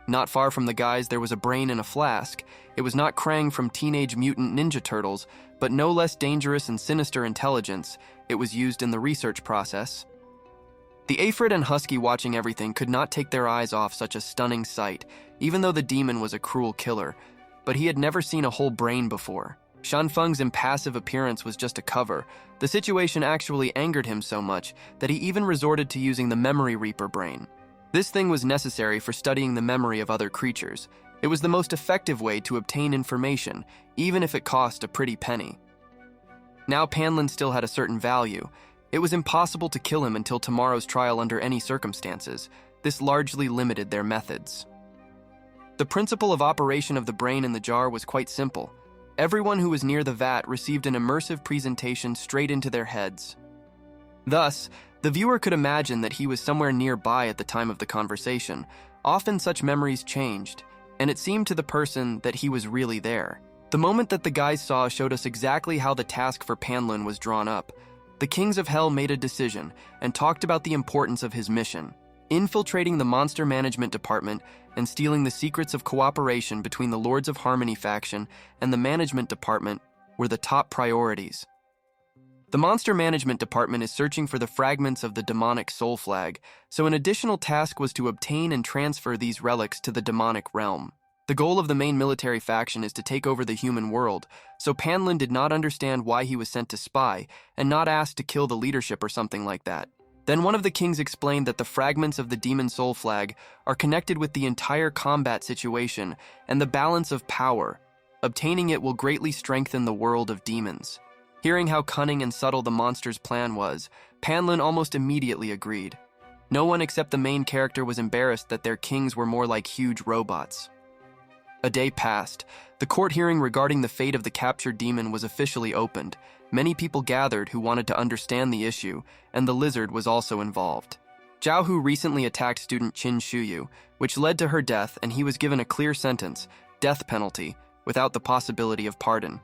Not far from the guys, there was a brain in a flask. It was not Krang from Teenage Mutant Ninja Turtles, but no less dangerous and sinister intelligence. It was used in the research process. The Aphrid and Husky, watching everything, could not take their eyes off such a stunning sight, even though the demon was a cruel killer. But he had never seen a whole brain before. Shanfeng's impassive appearance was just a cover. The situation actually angered him so much that he even resorted to using the Memory Reaper brain. This thing was necessary for studying the memory of other creatures. It was the most effective way to obtain information, even if it cost a pretty penny. Now Panlin still had a certain value. It was impossible to kill him until tomorrow's trial under any circumstances. This largely limited their methods. The principle of operation of the brain in the jar was quite simple. Everyone who was near the vat received an immersive presentation straight into their heads. Thus, the viewer could imagine that he was somewhere nearby at the time of the conversation. Often such memories changed, and it seemed to the person that he was really there. The moment that the guys saw showed us exactly how the task for Panlun was drawn up. The kings of hell made a decision and talked about the importance of his mission. Infiltrating the monster management department and stealing the secrets of cooperation between the Lords of Harmony faction and the management department were the top priorities. The monster management department is searching for the fragments of the demonic soul flag, so an additional task was to obtain and transfer these relics to the demonic realm. The goal of the main military faction is to take over the human world, so Panlun did not understand why he was sent to spy and not asked to kill the leadership or something like that. Then one of the kings explained that the fragments of the demon soul flag are connected with the entire combat situation and the balance of power. Obtaining it will greatly strengthen the world of demons. Hearing how cunning and subtle the monster's plan was, Panlun almost immediately agreed. No one except the main character was embarrassed that their kings were more like huge robots. A day passed. The court hearing regarding the fate of the captured demon was officially opened. Many people gathered who wanted to understand the issue, and the lizard was also involved. Zhao Hu recently attacked student Qin Shuyu, which led to her death, and he was given a clear sentence, death penalty, without the possibility of pardon.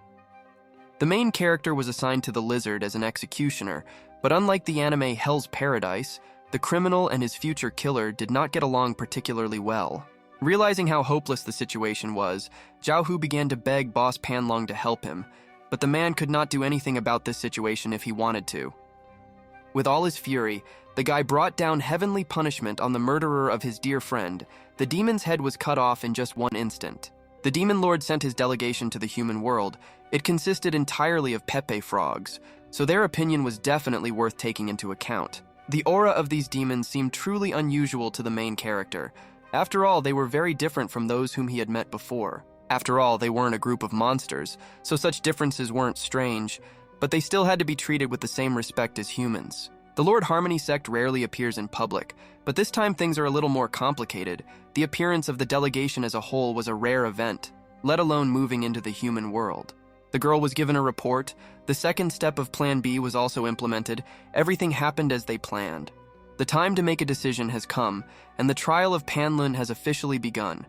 The main character was assigned to the lizard as an executioner, but unlike the anime Hell's Paradise, the criminal and his future killer did not get along particularly well. Realizing how hopeless the situation was, Zhao Hu began to beg Boss Panlong to help him, but the man could not do anything about this situation if he wanted to. With all his fury, the guy brought down heavenly punishment on the murderer of his dear friend. The demon's head was cut off in just one instant. The demon lord sent his delegation to the human world. It consisted entirely of Pepe frogs, so their opinion was definitely worth taking into account. The aura of these demons seemed truly unusual to the main character. After all, they were very different from those whom he had met before. After all, they weren't a group of monsters, so such differences weren't strange, but they still had to be treated with the same respect as humans. The Lord Harmony sect rarely appears in public, but this time things are a little more complicated. The appearance of the delegation as a whole was a rare event, let alone moving into the human world. The girl was given a report. The second step of Plan B was also implemented. Everything happened as they planned. The time to make a decision has come, and the trial of Panlun has officially begun.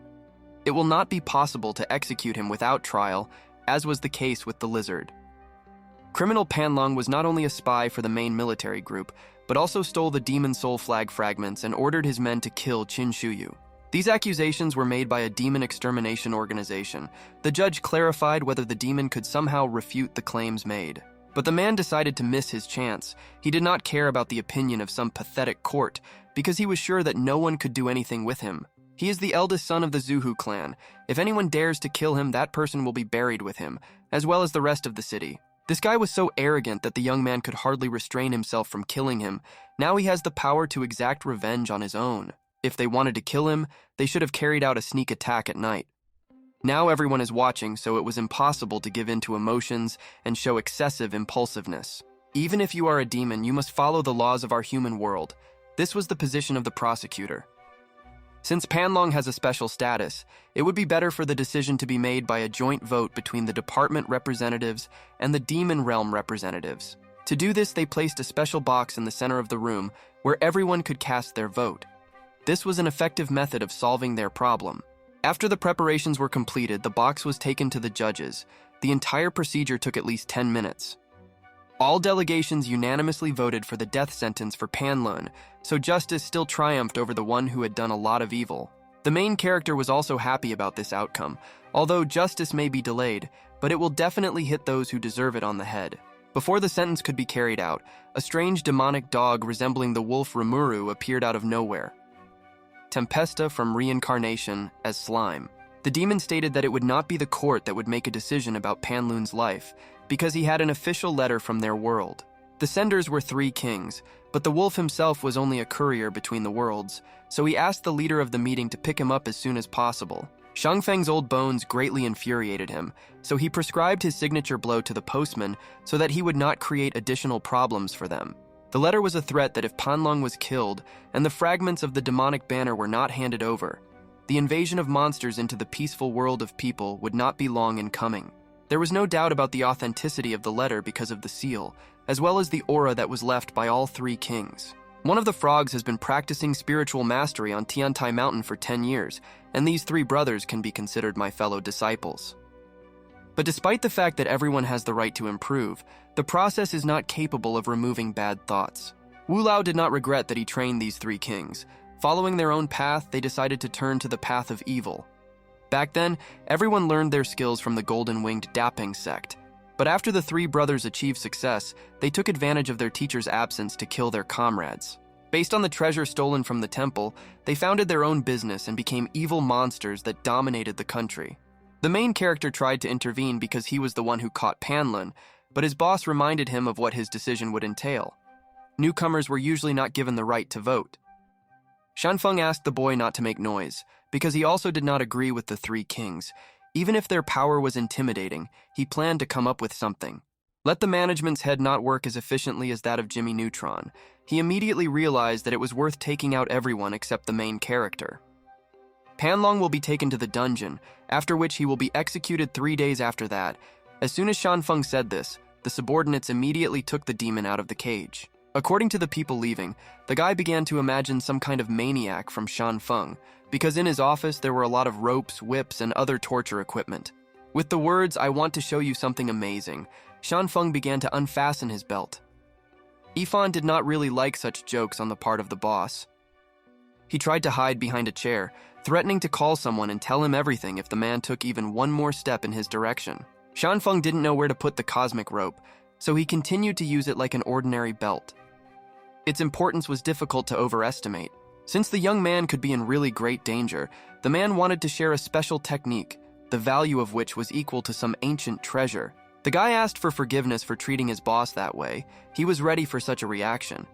It will not be possible to execute him without trial, as was the case with the lizard. Criminal Panlong was not only a spy for the main military group, but also stole the demon soul flag fragments and ordered his men to kill Qin Shuyu. These accusations were made by a demon extermination organization. The judge clarified whether the demon could somehow refute the claims made. But the man decided to miss his chance. He did not care about the opinion of some pathetic court, because he was sure that no one could do anything with him. He is the eldest son of the Zuhu clan. If anyone dares to kill him, that person will be buried with him, as well as the rest of the city. This guy was so arrogant that the young man could hardly restrain himself from killing him. Now he has the power to exact revenge on his own. If they wanted to kill him, they should have carried out a sneak attack at night. Now everyone is watching, so it was impossible to give in to emotions and show excessive impulsiveness. Even if you are a demon, you must follow the laws of our human world. This was the position of the prosecutor. Since Panlong has a special status, it would be better for the decision to be made by a joint vote between the department representatives and the demon realm representatives. To do this, they placed a special box in the center of the room where everyone could cast their vote. This was an effective method of solving their problem. After the preparations were completed, the box was taken to the judges. The entire procedure took at least 10 minutes. All delegations unanimously voted for the death sentence for Panlun, so justice still triumphed over the one who had done a lot of evil. The main character was also happy about this outcome, although justice may be delayed, but it will definitely hit those who deserve it on the head. Before the sentence could be carried out, a strange demonic dog resembling the wolf Rimuru appeared out of nowhere. Tempesta from Reincarnation as Slime. The demon stated that it would not be the court that would make a decision about Panlun's life, because he had an official letter from their world. The senders were 3 kings, but the wolf himself was only a courier between the worlds, so he asked the leader of the meeting to pick him up as soon as possible. Shangfeng's old bones greatly infuriated him, so he prescribed his signature blow to the postman so that he would not create additional problems for them. The letter was a threat that if Panlong was killed and the fragments of the demonic banner were not handed over, the invasion of monsters into the peaceful world of people would not be long in coming. There was no doubt about the authenticity of the letter because of the seal, as well as the aura that was left by all three kings. One of the frogs has been practicing spiritual mastery on Tiantai Mountain for 10 years, and these three brothers can be considered my fellow disciples. But despite the fact that everyone has the right to improve, the process is not capable of removing bad thoughts. Wu Lao did not regret that he trained these three kings. Following their own path, they decided to turn to the path of evil. Back then, everyone learned their skills from the golden-winged Daping sect. But after the three brothers achieved success, they took advantage of their teacher's absence to kill their comrades. Based on the treasure stolen from the temple, they founded their own business and became evil monsters that dominated the country. The main character tried to intervene because he was the one who caught Panlun, but his boss reminded him of what his decision would entail. Newcomers were usually not given the right to vote. Shanfeng asked the boy not to make noise, because he also did not agree with the three kings. Even if their power was intimidating, he planned to come up with something. Let the management's head not work as efficiently as that of Jimmy Neutron. He immediately realized that it was worth taking out everyone except the main character. Panlong will be taken to the dungeon, after which he will be executed 3 days after that. As soon as Shanfeng said this, the subordinates immediately took the demon out of the cage. According to the people leaving, the guy began to imagine some kind of maniac from Shanfeng, because in his office there were a lot of ropes, whips, and other torture equipment. With the words, "I want to show you something amazing," Shanfeng began to unfasten his belt. Ifan did not really like such jokes on the part of the boss. He tried to hide behind a chair, threatening to call someone and tell him everything if the man took even one more step in his direction. Shanfeng didn't know where to put the cosmic rope, so he continued to use it like an ordinary belt. Its importance was difficult to overestimate. Since the young man could be in really great danger, the man wanted to share a special technique, the value of which was equal to some ancient treasure. The guy asked for forgiveness for treating his boss that way. He was ready for such a reaction.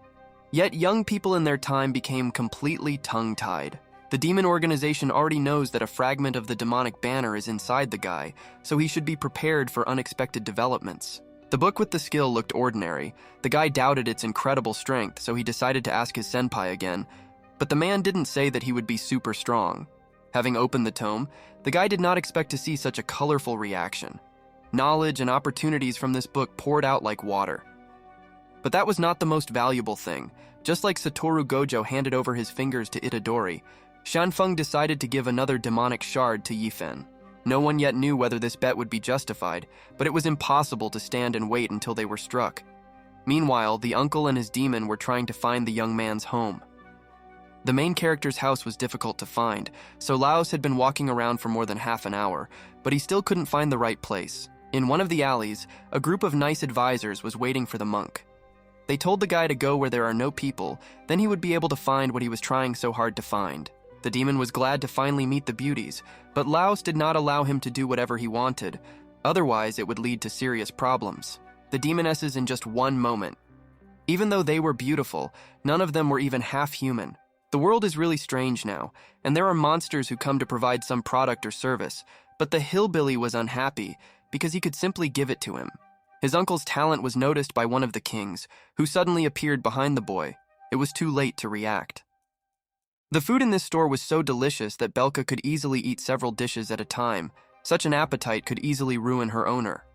Yet young people in their time became completely tongue-tied. The demon organization already knows that a fragment of the demonic banner is inside the guy, so he should be prepared for unexpected developments. The book with the skill looked ordinary. The guy doubted its incredible strength, so he decided to ask his senpai again. But the man didn't say that he would be super strong. Having opened the tome, the guy did not expect to see such a colorful reaction. Knowledge and opportunities from this book poured out like water. But that was not the most valuable thing. Just like Satoru Gojo handed over his fingers to Itadori, Shanfeng decided to give another demonic shard to Yifen. No one yet knew whether this bet would be justified, but it was impossible to stand and wait until they were struck. Meanwhile, the uncle and his demon were trying to find the young man's home. The main character's house was difficult to find, so Laos had been walking around for more than half an hour, but he still couldn't find the right place. In one of the alleys, a group of nice advisors was waiting for the monk. They told the guy to go where there are no people, then he would be able to find what he was trying so hard to find. The demon was glad to finally meet the beauties, but Laos did not allow him to do whatever he wanted. Otherwise, it would lead to serious problems. The Demonesses in just one moment. Even though they were beautiful, none of them were even half human. The world is really strange now, and there are monsters who come to provide some product or service, but the hillbilly was unhappy because he could simply give it to him. His uncle's talent was noticed by one of the kings, who suddenly appeared behind the boy. It was too late to react. The food in this store was so delicious that Belka could easily eat several dishes at a time. Such an appetite could easily ruin her owner.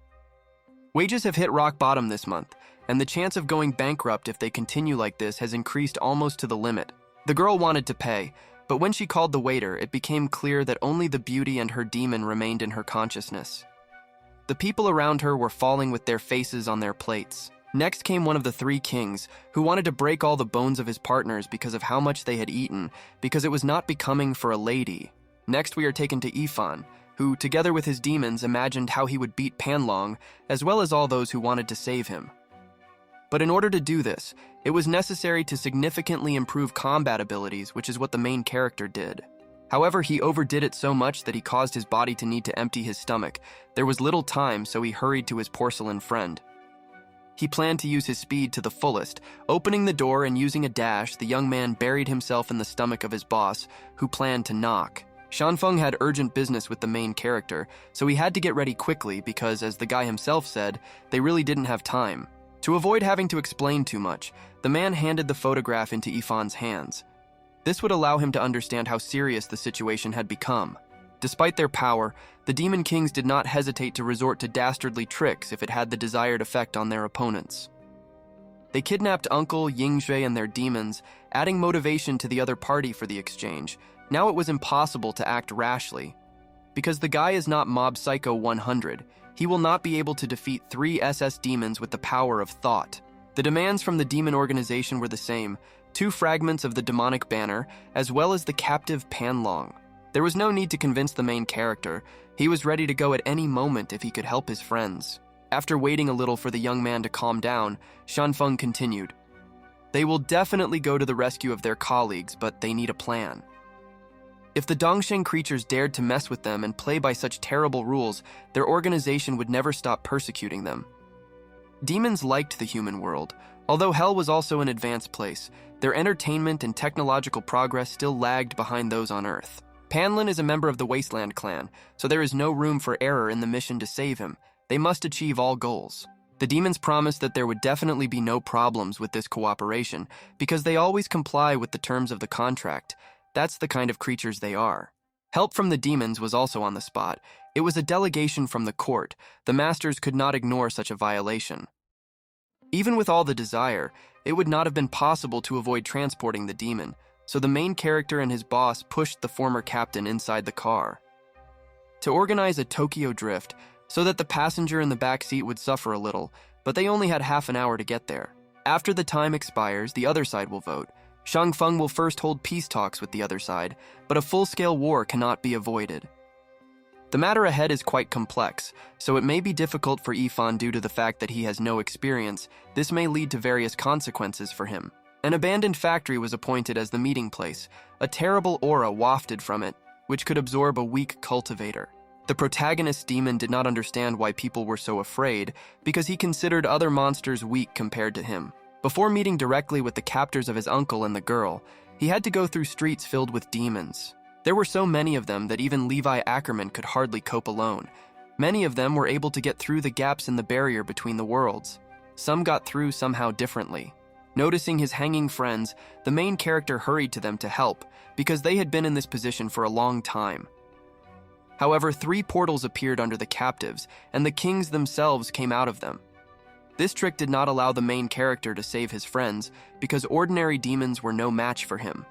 Wages have hit rock bottom this month, and the chance of going bankrupt if they continue like this has increased almost to the limit. The girl wanted to pay, but when she called the waiter, it became clear that only the beauty and her demon remained in her consciousness. The people around her were falling with their faces on their plates. Next came one of the three kings, who wanted to break all the bones of his partners because of how much they had eaten, because it was not becoming for a lady. Next we are taken to Ifan, who, together with his demons, imagined how he would beat Panlong, as well as all those who wanted to save him. But in order to do this, it was necessary to significantly improve combat abilities, which is what the main character did. However, he overdid it so much that he caused his body to need to empty his stomach. There was little time, so he hurried to his porcelain friend. He planned to use his speed to the fullest. Opening the door and using a dash, the young man buried himself in the stomach of his boss, who planned to knock. Shanfeng had urgent business with the main character, so he had to get ready quickly because, as the guy himself said, they really didn't have time. To avoid having to explain too much, the man handed the photograph into Ifan's hands. This would allow him to understand how serious the situation had become. Despite their power, the Demon Kings did not hesitate to resort to dastardly tricks if it had the desired effect on their opponents. They kidnapped Uncle, Yingxue, and their demons, adding motivation to the other party for the exchange. Now it was impossible to act rashly. Because the guy is not Mob Psycho 100, he will not be able to defeat 3 SS demons with the power of thought. The demands from the demon organization were the same: 2 fragments of the demonic banner, as well as the captive Panlong. There was no need to convince the main character. He was ready to go at any moment if he could help his friends. After waiting a little for the young man to calm down, Shanfeng continued. They will definitely go to the rescue of their colleagues, but they need a plan. If the Dongsheng creatures dared to mess with them and play by such terrible rules, their organization would never stop persecuting them. Demons liked the human world. Although hell was also an advanced place, their entertainment and technological progress still lagged behind those on Earth. Panlin is a member of the Wasteland clan, so there is no room for error in the mission to save him. They must achieve all goals. The demons promised that there would definitely be no problems with this cooperation, because they always comply with the terms of the contract. That's the kind of creatures they are. Help from the demons was also on the spot. It was a delegation from the court. The masters could not ignore such a violation. Even with all the desire, it would not have been possible to avoid transporting the demon, so the main character and his boss pushed the former captain inside the car. To organize a Tokyo drift, so that the passenger in the back seat would suffer a little, but they only had half an hour to get there. After the time expires, the other side will vote. Shangfeng will first hold peace talks with the other side, but a full-scale war cannot be avoided. The matter ahead is quite complex, so it may be difficult for Ifan due to the fact that he has no experience. This may lead to various consequences for him. An abandoned factory was appointed as the meeting place. A terrible aura wafted from it, which could absorb a weak cultivator. The protagonist demon did not understand why people were so afraid, because he considered other monsters weak compared to him. Before meeting directly with the captors of his uncle and the girl, he had to go through streets filled with demons. There were so many of them that even Levi Ackerman could hardly cope alone. Many of them were able to get through the gaps in the barrier between the worlds. Some got through somehow differently. Noticing his hanging friends, the main character hurried to them to help, because they had been in this position for a long time. However, 3 portals appeared under the captives, and the kings themselves came out of them. This trick did not allow the main character to save his friends, because ordinary demons were no match for him.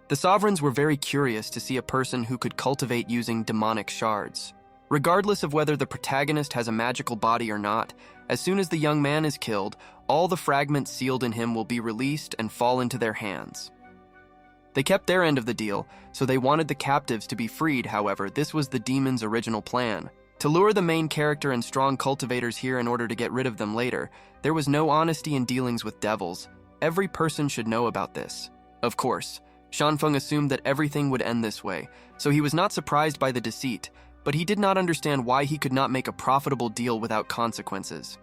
The sovereigns were very curious to see a person who could cultivate using demonic shards. Regardless of whether the protagonist has a magical body or not, as soon as the young man is killed, all the fragments sealed in him will be released and fall into their hands. They kept their end of the deal, so they wanted the captives to be freed. However, this was the demon's original plan. To lure the main character and strong cultivators here in order to get rid of them later, there was no honesty in dealings with devils. Every person should know about this. Of course, Shanfeng assumed that everything would end this way, so he was not surprised by the deceit, but he did not understand why he could not make a profitable deal without consequences.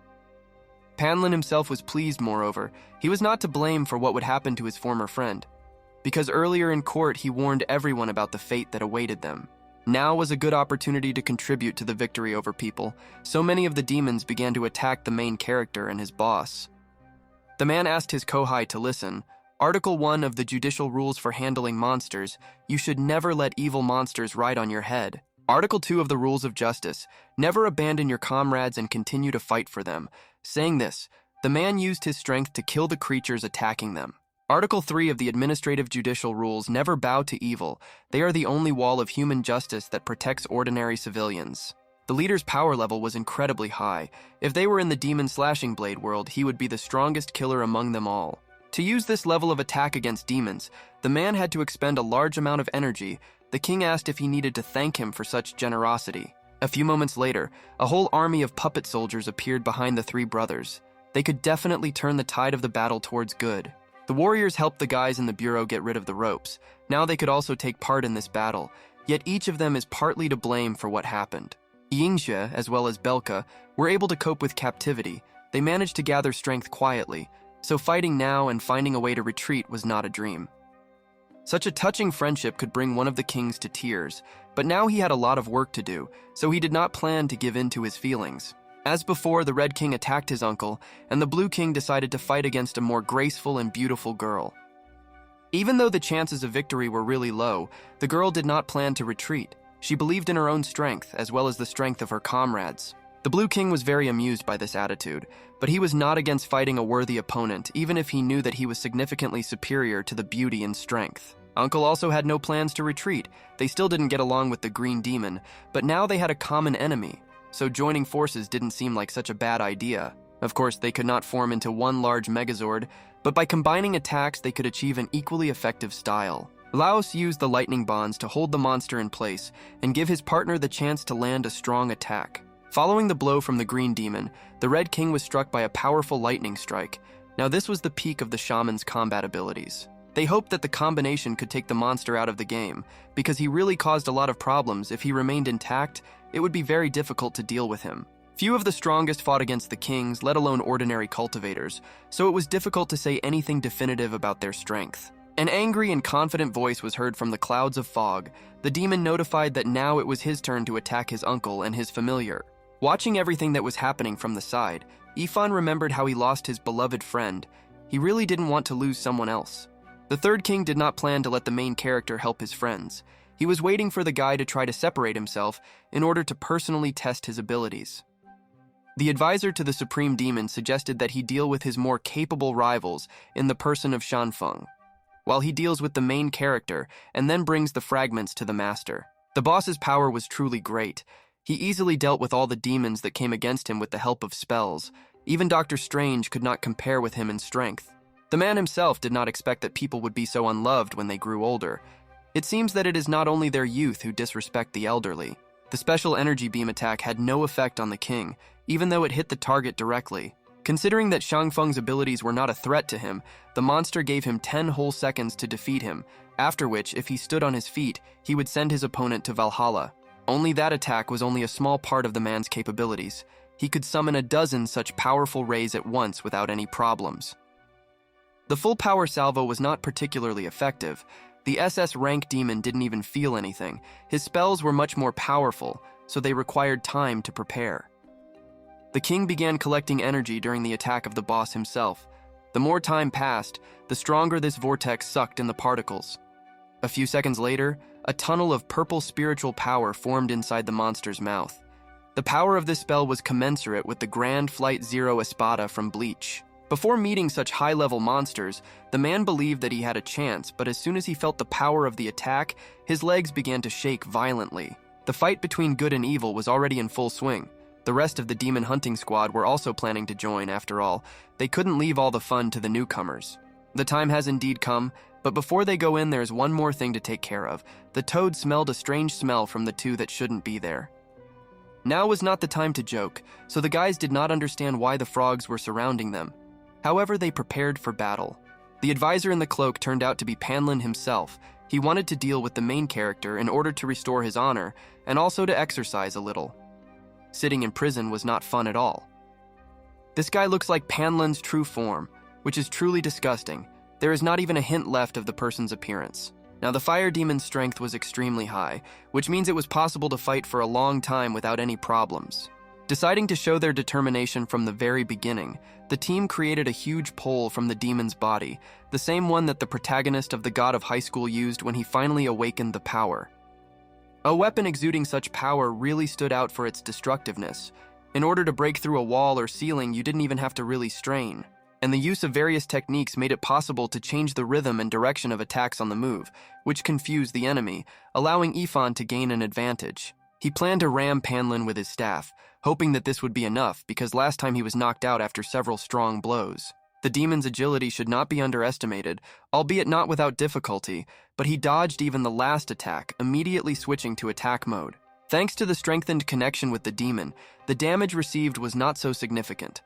Panlin himself was pleased, moreover. He was not to blame for what would happen to his former friend, because earlier in court he warned everyone about the fate that awaited them. Now was a good opportunity to contribute to the victory over people. So many of the demons began to attack the main character and his boss. The man asked his kohai to listen. Article 1 of the Judicial Rules for Handling Monsters: you should never let evil monsters ride on your head. Article 2 of the Rules of Justice: never abandon your comrades and continue to fight for them. Saying this, the man used his strength to kill the creatures attacking them. Article 3 of the Administrative Judicial Rules: never bow to evil. They are the only wall of human justice that protects ordinary civilians. The leader's power level was incredibly high. If they were in the demon slashing blade world, he would be the strongest killer among them all. To use this level of attack against demons, the man had to expend a large amount of energy. The king asked if he needed to thank him for such generosity. A few moments later, a whole army of puppet soldiers appeared behind the 3 brothers. They could definitely turn the tide of the battle towards good. The warriors helped the guys in the bureau get rid of the ropes. Now they could also take part in this battle, yet each of them is partly to blame for what happened. Yingxue, as well as Belka, were able to cope with captivity. They managed to gather strength quietly, so fighting now and finding a way to retreat was not a dream. Such a touching friendship could bring one of the kings to tears, but now he had a lot of work to do, so he did not plan to give in to his feelings. As before, the Red King attacked his uncle, and the Blue King decided to fight against a more graceful and beautiful girl. Even though the chances of victory were really low, the girl did not plan to retreat. She believed in her own strength, as well as the strength of her comrades. The Blue King was very amused by this attitude, but he was not against fighting a worthy opponent, even if he knew that he was significantly superior to the beauty and strength. Uncle also had no plans to retreat. They still didn't get along with the Green Demon, but now they had a common enemy, so joining forces didn't seem like such a bad idea. Of course, they could not form into one large Megazord, but by combining attacks, they could achieve an equally effective style. Laos used the lightning bonds to hold the monster in place and give his partner the chance to land a strong attack. Following the blow from the Green Demon, the Red King was struck by a powerful lightning strike. Now this was the peak of the shaman's combat abilities. They hoped that the combination could take the monster out of the game, because he really caused a lot of problems. If he remained intact, it would be very difficult to deal with him. Few of the strongest fought against the kings, let alone ordinary cultivators, so it was difficult to say anything definitive about their strength. An angry and confident voice was heard from the clouds of fog. The demon notified that now it was his turn to attack his uncle and his familiar. Watching everything that was happening from the side, Ifan remembered how he lost his beloved friend. He really didn't want to lose someone else. The third king did not plan to let the main character help his friends. He was waiting for the guy to try to separate himself in order to personally test his abilities. The advisor to the Supreme Demon suggested that he deal with his more capable rivals in the person of Shanfeng, while he deals with the main character and then brings the fragments to the master. The boss's power was truly great. He easily dealt with all the demons that came against him with the help of spells. Even Dr. Strange could not compare with him in strength. The man himself did not expect that people would be so unloved when they grew older. It seems that it is not only their youth who disrespect the elderly. The special energy beam attack had no effect on the king, even though it hit the target directly. Considering that Shangfeng's abilities were not a threat to him, the monster gave him 10 whole seconds to defeat him, after which, if he stood on his feet, he would send his opponent to Valhalla. Only that attack was only a small part of the man's capabilities. He could summon a dozen such powerful rays at once without any problems. The full power salvo was not particularly effective. The SS rank demon didn't even feel anything. His spells were much more powerful, so they required time to prepare. The king began collecting energy during the attack of the boss himself. The more time passed, the stronger this vortex sucked in the particles. A few seconds later, a tunnel of purple spiritual power formed inside the monster's mouth. The power of this spell was commensurate with the Grand Flight Zero Espada from Bleach. Before meeting such high-level monsters, the man believed that he had a chance, but as soon as he felt the power of the attack, his legs began to shake violently. The fight between good and evil was already in full swing. The rest of the demon hunting squad were also planning to join, after all. They couldn't leave all the fun to the newcomers. The time has indeed come, but before they go in, there's one more thing to take care of. The toad smelled a strange smell from the two that shouldn't be there. Now was not the time to joke, so the guys did not understand why the frogs were surrounding them. However, they prepared for battle. The advisor in the cloak turned out to be Panlin himself. He wanted to deal with the main character in order to restore his honor, and also to exercise a little. Sitting in prison was not fun at all. This guy looks like Panlin's true form, which is truly disgusting. There is not even a hint left of the person's appearance. Now, the fire demon's strength was extremely high, which means it was possible to fight for a long time without any problems. Deciding to show their determination from the very beginning, the team created a huge pole from the demon's body, the same one that the protagonist of the God of High School used when he finally awakened the power. A weapon exuding such power really stood out for its destructiveness. In order to break through a wall or ceiling, you didn't even have to really strain. And the use of various techniques made it possible to change the rhythm and direction of attacks on the move, which confused the enemy, allowing Ifan to gain an advantage. He planned to ram Panlin with his staff, hoping that this would be enough because last time he was knocked out after several strong blows. The demon's agility should not be underestimated, albeit not without difficulty, but he dodged even the last attack, immediately switching to attack mode. Thanks to the strengthened connection with the demon, the damage received was not so significant.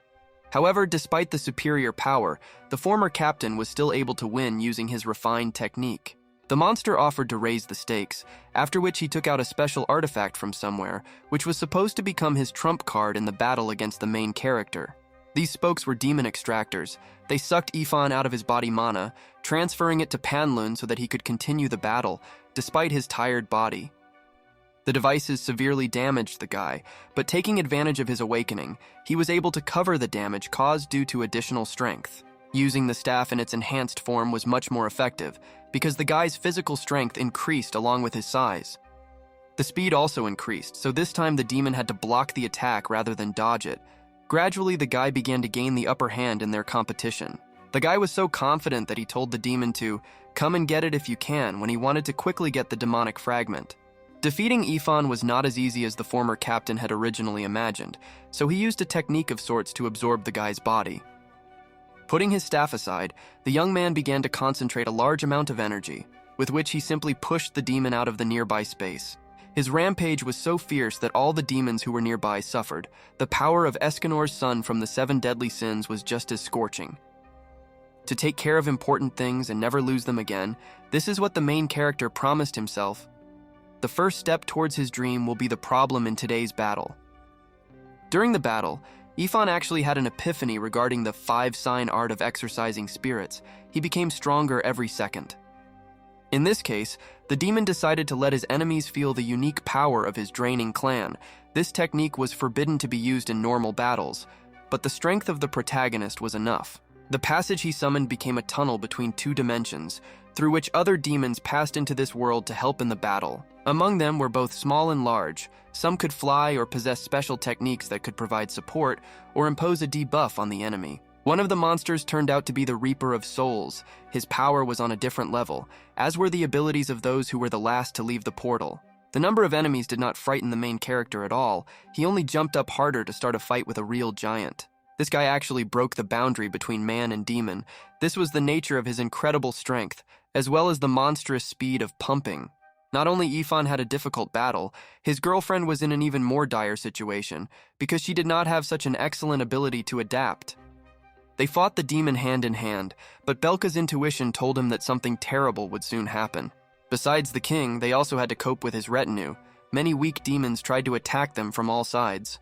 However, despite the superior power, the former captain was still able to win using his refined technique. The monster offered to raise the stakes, after which he took out a special artifact from somewhere, which was supposed to become his trump card in the battle against the main character. These spokes were demon extractors. They sucked Ifan out of his body mana, transferring it to Panlun so that he could continue the battle, despite his tired body. The devices severely damaged the guy, but taking advantage of his awakening, he was able to cover the damage caused due to additional strength. Using the staff in its enhanced form was much more effective, because the guy's physical strength increased along with his size. The speed also increased, so this time the demon had to block the attack rather than dodge it. Gradually, the guy began to gain the upper hand in their competition. The guy was so confident that he told the demon to come and get it if you can when he wanted to quickly get the demonic fragment. Defeating Ifan was not as easy as the former captain had originally imagined, so he used a technique of sorts to absorb the guy's body. Putting his staff aside, the young man began to concentrate a large amount of energy, with which he simply pushed the demon out of the nearby space. His rampage was so fierce that all the demons who were nearby suffered. The power of Escanor's son from the 7 deadly sins was just as scorching. To take care of important things and never lose them again, this is what the main character promised himself. The first step towards his dream will be the problem in today's battle. During the battle, Ifan actually had an epiphany regarding the 5-sign art of exorcising spirits. He became stronger every second. In this case, the demon decided to let his enemies feel the unique power of his draining clan. This technique was forbidden to be used in normal battles, but the strength of the protagonist was enough. The passage he summoned became a tunnel between 2 dimensions, through which other demons passed into this world to help in the battle. Among them were both small and large. Some could fly or possess special techniques that could provide support or impose a debuff on the enemy. One of the monsters turned out to be the Reaper of Souls. His power was on a different level, as were the abilities of those who were the last to leave the portal. The number of enemies did not frighten the main character at all. He only jumped up harder to start a fight with a real giant. This guy actually broke the boundary between man and demon. This was the nature of his incredible strength, as well as the monstrous speed of pumping. Not only Ifan had a difficult battle, his girlfriend was in an even more dire situation, because she did not have such an excellent ability to adapt. They fought the demon hand in hand, but Belka's intuition told him that something terrible would soon happen. Besides the king, they also had to cope with his retinue. Many weak demons tried to attack them from all sides.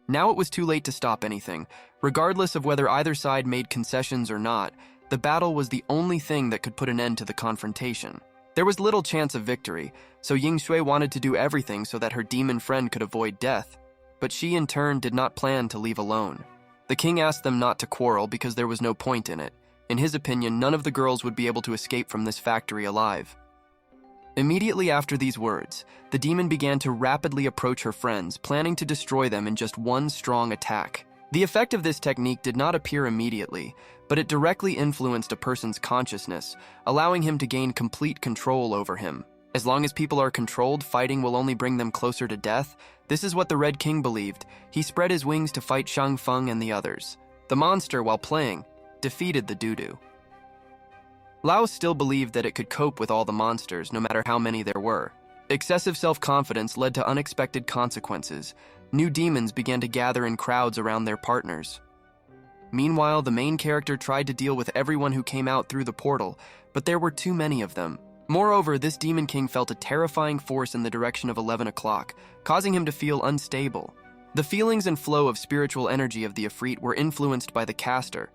Now it was too late to stop anything. Regardless of whether either side made concessions or not, the battle was the only thing that could put an end to the confrontation. There was little chance of victory, so Ying Shui wanted to do everything so that her demon friend could avoid death, but she in turn did not plan to leave alone. The king asked them not to quarrel because there was no point in it. In his opinion, none of the girls would be able to escape from this factory alive. Immediately after these words, the demon began to rapidly approach her friends, planning to destroy them in just one strong attack. The effect of this technique did not appear immediately, but it directly influenced a person's consciousness, allowing him to gain complete control over him. As long as people are controlled, fighting will only bring them closer to death. This is what the Red King believed. He spread his wings to fight Shang Feng and the others. The monster, while playing, defeated the Dudu. Lao still believed that it could cope with all the monsters, no matter how many there were. Excessive self-confidence led to unexpected consequences. New demons began to gather in crowds around their partners. Meanwhile, the main character tried to deal with everyone who came out through the portal, but there were too many of them. Moreover, this Demon King felt a terrifying force in the direction of 11 o'clock, causing him to feel unstable. The feelings and flow of spiritual energy of the Ifrit were influenced by the caster.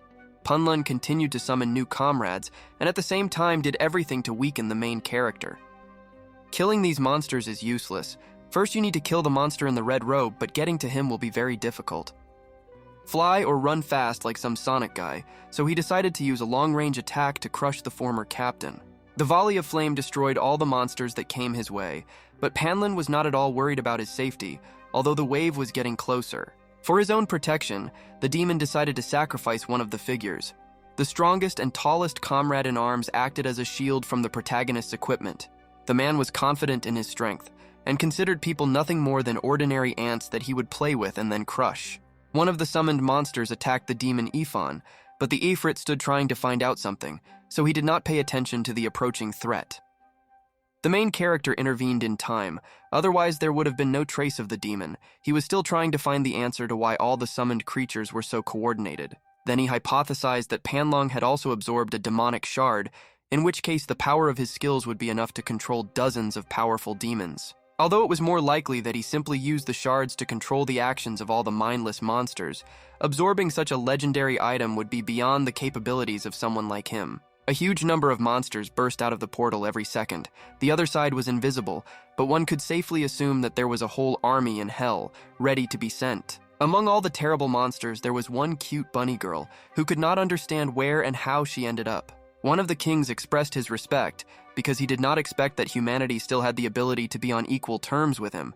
Punlun continued to summon new comrades, and at the same time did everything to weaken the main character. Killing these monsters is useless. First you need to kill the monster in the red robe, but getting to him will be very difficult. Fly or run fast like some Sonic guy, so he decided to use a long-range attack to crush the former captain. The volley of flame destroyed all the monsters that came his way, but Panlin was not at all worried about his safety, although the wave was getting closer. For his own protection, the demon decided to sacrifice one of the figures. The strongest and tallest comrade in arms acted as a shield from the protagonist's equipment. The man was confident in his strength, and considered people nothing more than ordinary ants that he would play with and then crush. One of the summoned monsters attacked the demon Ifan, but the Ifrit stood trying to find out something, so he did not pay attention to the approaching threat. The main character intervened in time, otherwise there would have been no trace of the demon. He was still trying to find the answer to why all the summoned creatures were so coordinated. Then he hypothesized that Panlong had also absorbed a demonic shard, in which case the power of his skills would be enough to control dozens of powerful demons. Although it was more likely that he simply used the shards to control the actions of all the mindless monsters, absorbing such a legendary item would be beyond the capabilities of someone like him. A huge number of monsters burst out of the portal every second. The other side was invisible, but one could safely assume that there was a whole army in hell, ready to be sent. Among all the terrible monsters, there was one cute bunny girl who could not understand where and how she ended up. One of the kings expressed his respect because he did not expect that humanity still had the ability to be on equal terms with him.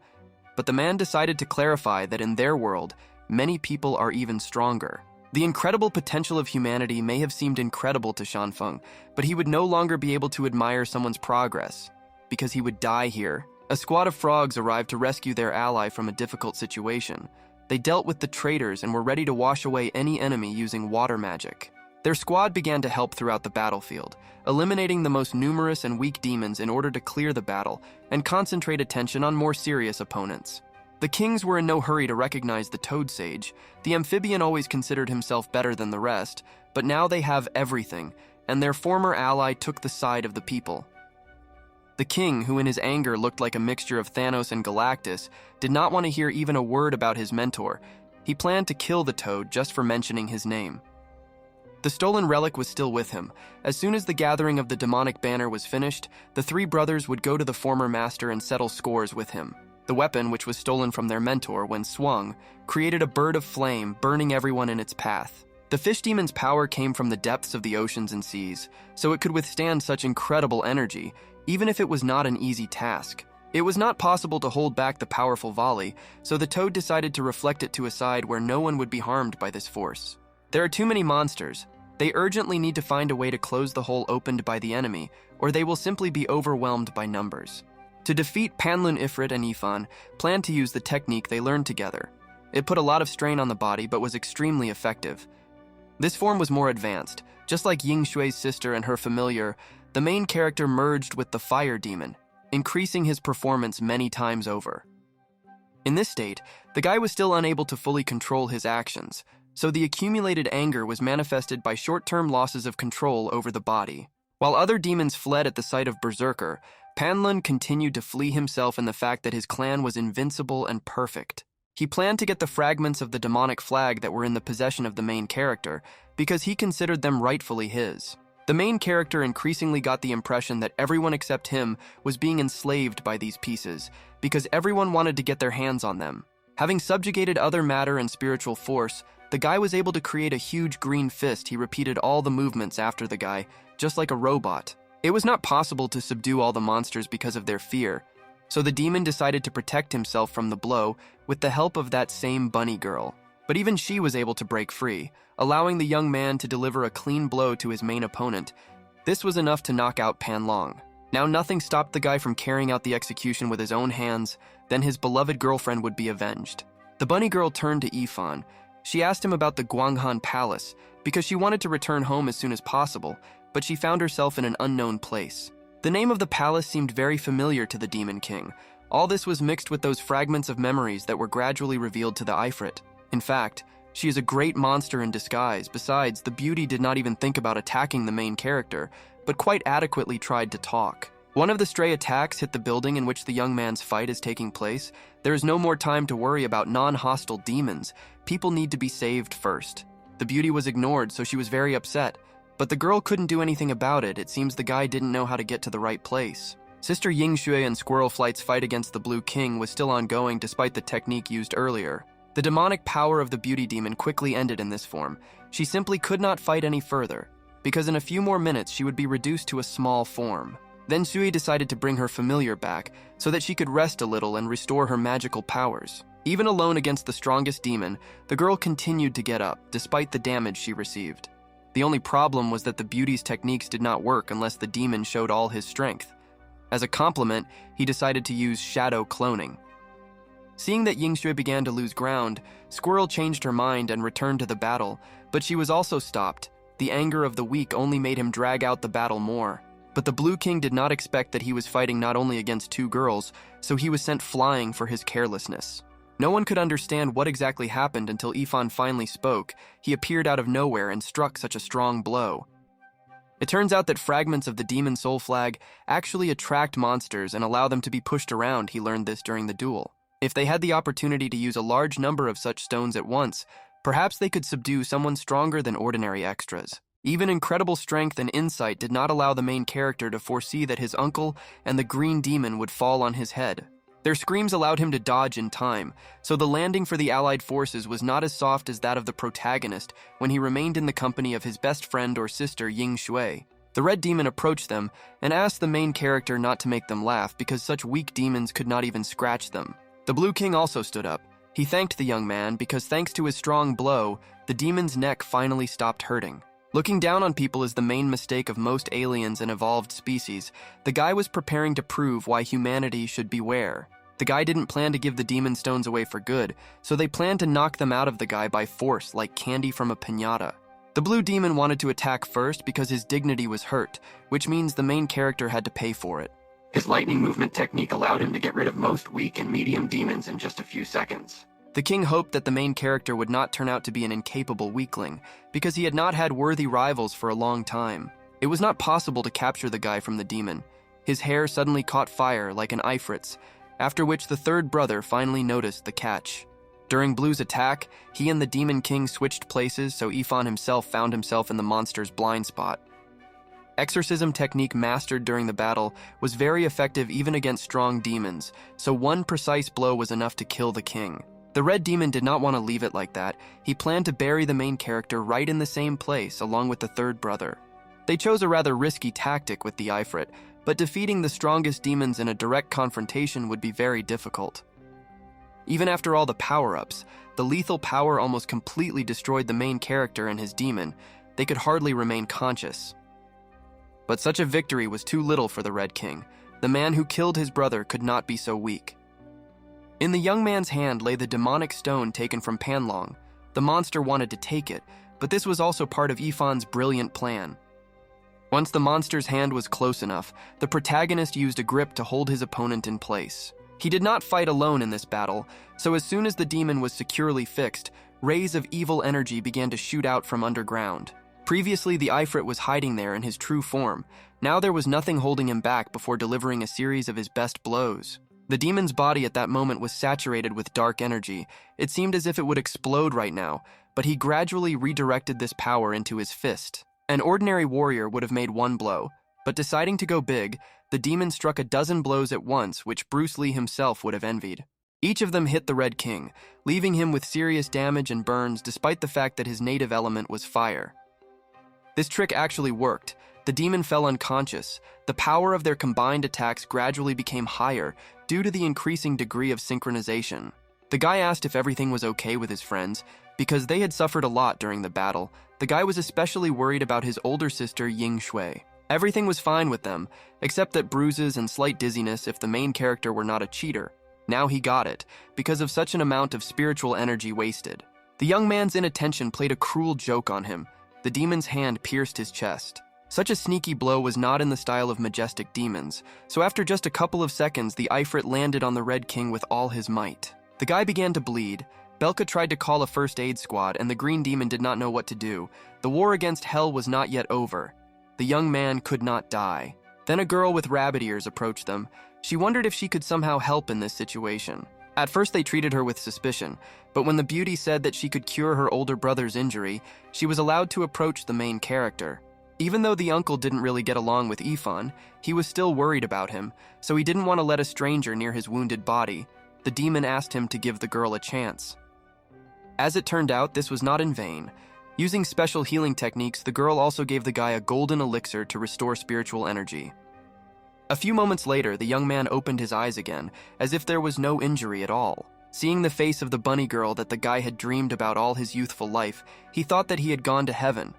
But the man decided to clarify that in their world, many people are even stronger. The incredible potential of humanity may have seemed incredible to Shanfeng, but he would no longer be able to admire someone's progress, because he would die here. A squad of frogs arrived to rescue their ally from a difficult situation. They dealt with the traitors and were ready to wash away any enemy using water magic. Their squad began to help throughout the battlefield, eliminating the most numerous and weak demons in order to clear the battle and concentrate attention on more serious opponents. The kings were in no hurry to recognize the Toad Sage. The amphibian always considered himself better than the rest, but now they have everything, and their former ally took the side of the people. The king, who in his anger looked like a mixture of Thanos and Galactus, did not want to hear even a word about his mentor. He planned to kill the Toad just for mentioning his name. The stolen relic was still with him. As soon as the gathering of the demonic banner was finished, the three brothers would go to the former master and settle scores with him. The weapon, which was stolen from their mentor when swung, created a bird of flame, burning everyone in its path. The fish demon's power came from the depths of the oceans and seas, so it could withstand such incredible energy, even if it was not an easy task. It was not possible to hold back the powerful volley, so the Toad decided to reflect it to a side where no one would be harmed by this force. There are too many monsters. They urgently need to find a way to close the hole opened by the enemy, or they will simply be overwhelmed by numbers. To defeat Panlun Ifrit and Ifan planned to use the technique they learned together. It put a lot of strain on the body, but was extremely effective. This form was more advanced. Just like Ying Shui's sister and her familiar, the main character merged with the fire demon, increasing his performance many times over. In this state, the guy was still unable to fully control his actions, so the accumulated anger was manifested by short-term losses of control over the body. While other demons fled at the sight of Berserker, Panlun continued to flee himself in the fact that his clan was invincible and perfect. He planned to get the fragments of the demonic flag that were in the possession of the main character, because he considered them rightfully his. The main character increasingly got the impression that everyone except him was being enslaved by these pieces, because everyone wanted to get their hands on them. Having subjugated other matter and spiritual force, the guy was able to create a huge green fist. He repeated all the movements after the guy, just like a robot. It was not possible to subdue all the monsters because of their fear, so the demon decided to protect himself from the blow with the help of that same bunny girl. But even she was able to break free, allowing the young man to deliver a clean blow to his main opponent. This was enough to knock out Panlong. Now nothing stopped the guy from carrying out the execution with his own hands, then his beloved girlfriend would be avenged. The bunny girl turned to Ifan. She asked him about the Guanghan Palace, because she wanted to return home as soon as possible, but she found herself in an unknown place. The name of the palace seemed very familiar to the Demon King. All this was mixed with those fragments of memories that were gradually revealed to the Ifrit. In fact, she is a great monster in disguise. Besides, the beauty did not even think about attacking the main character, but quite adequately tried to talk. One of the stray attacks hit the building in which the young man's fight is taking place. There is no more time to worry about non-hostile demons. People need to be saved first. The beauty was ignored, so she was very upset. But the girl couldn't do anything about it. It seems the guy didn't know how to get to the right place. Sister Ying Shui and Squirrel Flight's fight against the Blue King was still ongoing despite the technique used earlier. The demonic power of the beauty demon quickly ended in this form. She simply could not fight any further, because in a few more minutes she would be reduced to a small form. Then Sui decided to bring her familiar back so that she could rest a little and restore her magical powers. Even alone against the strongest demon, the girl continued to get up, despite the damage she received. The only problem was that the beauty's techniques did not work unless the demon showed all his strength. As a compliment, he decided to use shadow cloning. Seeing that Yingshui began to lose ground, Squirrel changed her mind and returned to the battle, but she was also stopped. The anger of the weak only made him drag out the battle more. But the Blue King did not expect that he was fighting not only against two girls, so he was sent flying for his carelessness. No one could understand what exactly happened until Ifan finally spoke. He appeared out of nowhere and struck such a strong blow. It turns out that fragments of the Demon Soul Flag actually attract monsters and allow them to be pushed around. He learned this during the duel. If they had the opportunity to use a large number of such stones at once, perhaps they could subdue someone stronger than ordinary extras. Even incredible strength and insight did not allow the main character to foresee that his uncle and the green demon would fall on his head. Their screams allowed him to dodge in time, so the landing for the allied forces was not as soft as that of the protagonist when he remained in the company of his best friend or sister Ying Shui. The red demon approached them and asked the main character not to make them laugh because such weak demons could not even scratch them. The blue king also stood up. He thanked the young man because thanks to his strong blow, the demon's neck finally stopped hurting. Looking down on people is the main mistake of most aliens and evolved species. The guy was preparing to prove why humanity should beware. The guy didn't plan to give the demon stones away for good, so they planned to knock them out of the guy by force like candy from a piñata. The blue demon wanted to attack first because his dignity was hurt, which means the main character had to pay for it. His lightning movement technique allowed him to get rid of most weak and medium demons in just a few seconds. The king hoped that the main character would not turn out to be an incapable weakling, because he had not had worthy rivals for a long time. It was not possible to capture the guy from the demon. His hair suddenly caught fire like an ifrit's, after which the third brother finally noticed the catch. During Blue's attack, he and the Demon King switched places, so Ifan himself found himself in the monster's blind spot. Exorcism technique mastered during the battle was very effective even against strong demons, so one precise blow was enough to kill the king. The red demon did not want to leave it like that. He planned to bury the main character right in the same place, along with the third brother. They chose a rather risky tactic with the Ifrit, but defeating the strongest demons in a direct confrontation would be very difficult. Even after all the power-ups, the lethal power almost completely destroyed the main character and his demon. They could hardly remain conscious. But such a victory was too little for the Red King. The man who killed his brother could not be so weak. In the young man's hand lay the demonic stone taken from Panlong. The monster wanted to take it, but this was also part of Ifan's brilliant plan. Once the monster's hand was close enough, the protagonist used a grip to hold his opponent in place. He did not fight alone in this battle, so as soon as the demon was securely fixed, rays of evil energy began to shoot out from underground. Previously, the Ifrit was hiding there in his true form. Now there was nothing holding him back before delivering a series of his best blows. The demon's body at that moment was saturated with dark energy. It seemed as if it would explode right now, but he gradually redirected this power into his fist. An ordinary warrior would have made one blow, but deciding to go big, the demon struck a dozen blows at once, which Bruce Lee himself would have envied. Each of them hit the Red King, leaving him with serious damage and burns despite the fact that his native element was fire. This trick actually worked. The demon fell unconscious. The power of their combined attacks gradually became higher due to the increasing degree of synchronization. The guy asked if everything was okay with his friends, because they had suffered a lot during the battle. The guy was especially worried about his older sister Ying Shui. Everything was fine with them, except that bruises and slight dizziness if the main character were not a cheater. Now he got it, because of such an amount of spiritual energy wasted. The young man's inattention played a cruel joke on him. The demon's hand pierced his chest. Such a sneaky blow was not in the style of majestic demons, so after just a couple of seconds, the Ifrit landed on the Red King with all his might. The guy began to bleed. Belka tried to call a first aid squad, and the green demon did not know what to do. The war against hell was not yet over. The young man could not die. Then a girl with rabbit ears approached them. She wondered if she could somehow help in this situation. At first they treated her with suspicion, but when the beauty said that she could cure her older brother's injury, she was allowed to approach the main character. Even though the uncle didn't really get along with Ifan, he was still worried about him, so he didn't want to let a stranger near his wounded body. The demon asked him to give the girl a chance. As it turned out, this was not in vain. Using special healing techniques, the girl also gave the guy a golden elixir to restore spiritual energy. A few moments later, the young man opened his eyes again, as if there was no injury at all. Seeing the face of the bunny girl that the guy had dreamed about all his youthful life, he thought that he had gone to heaven.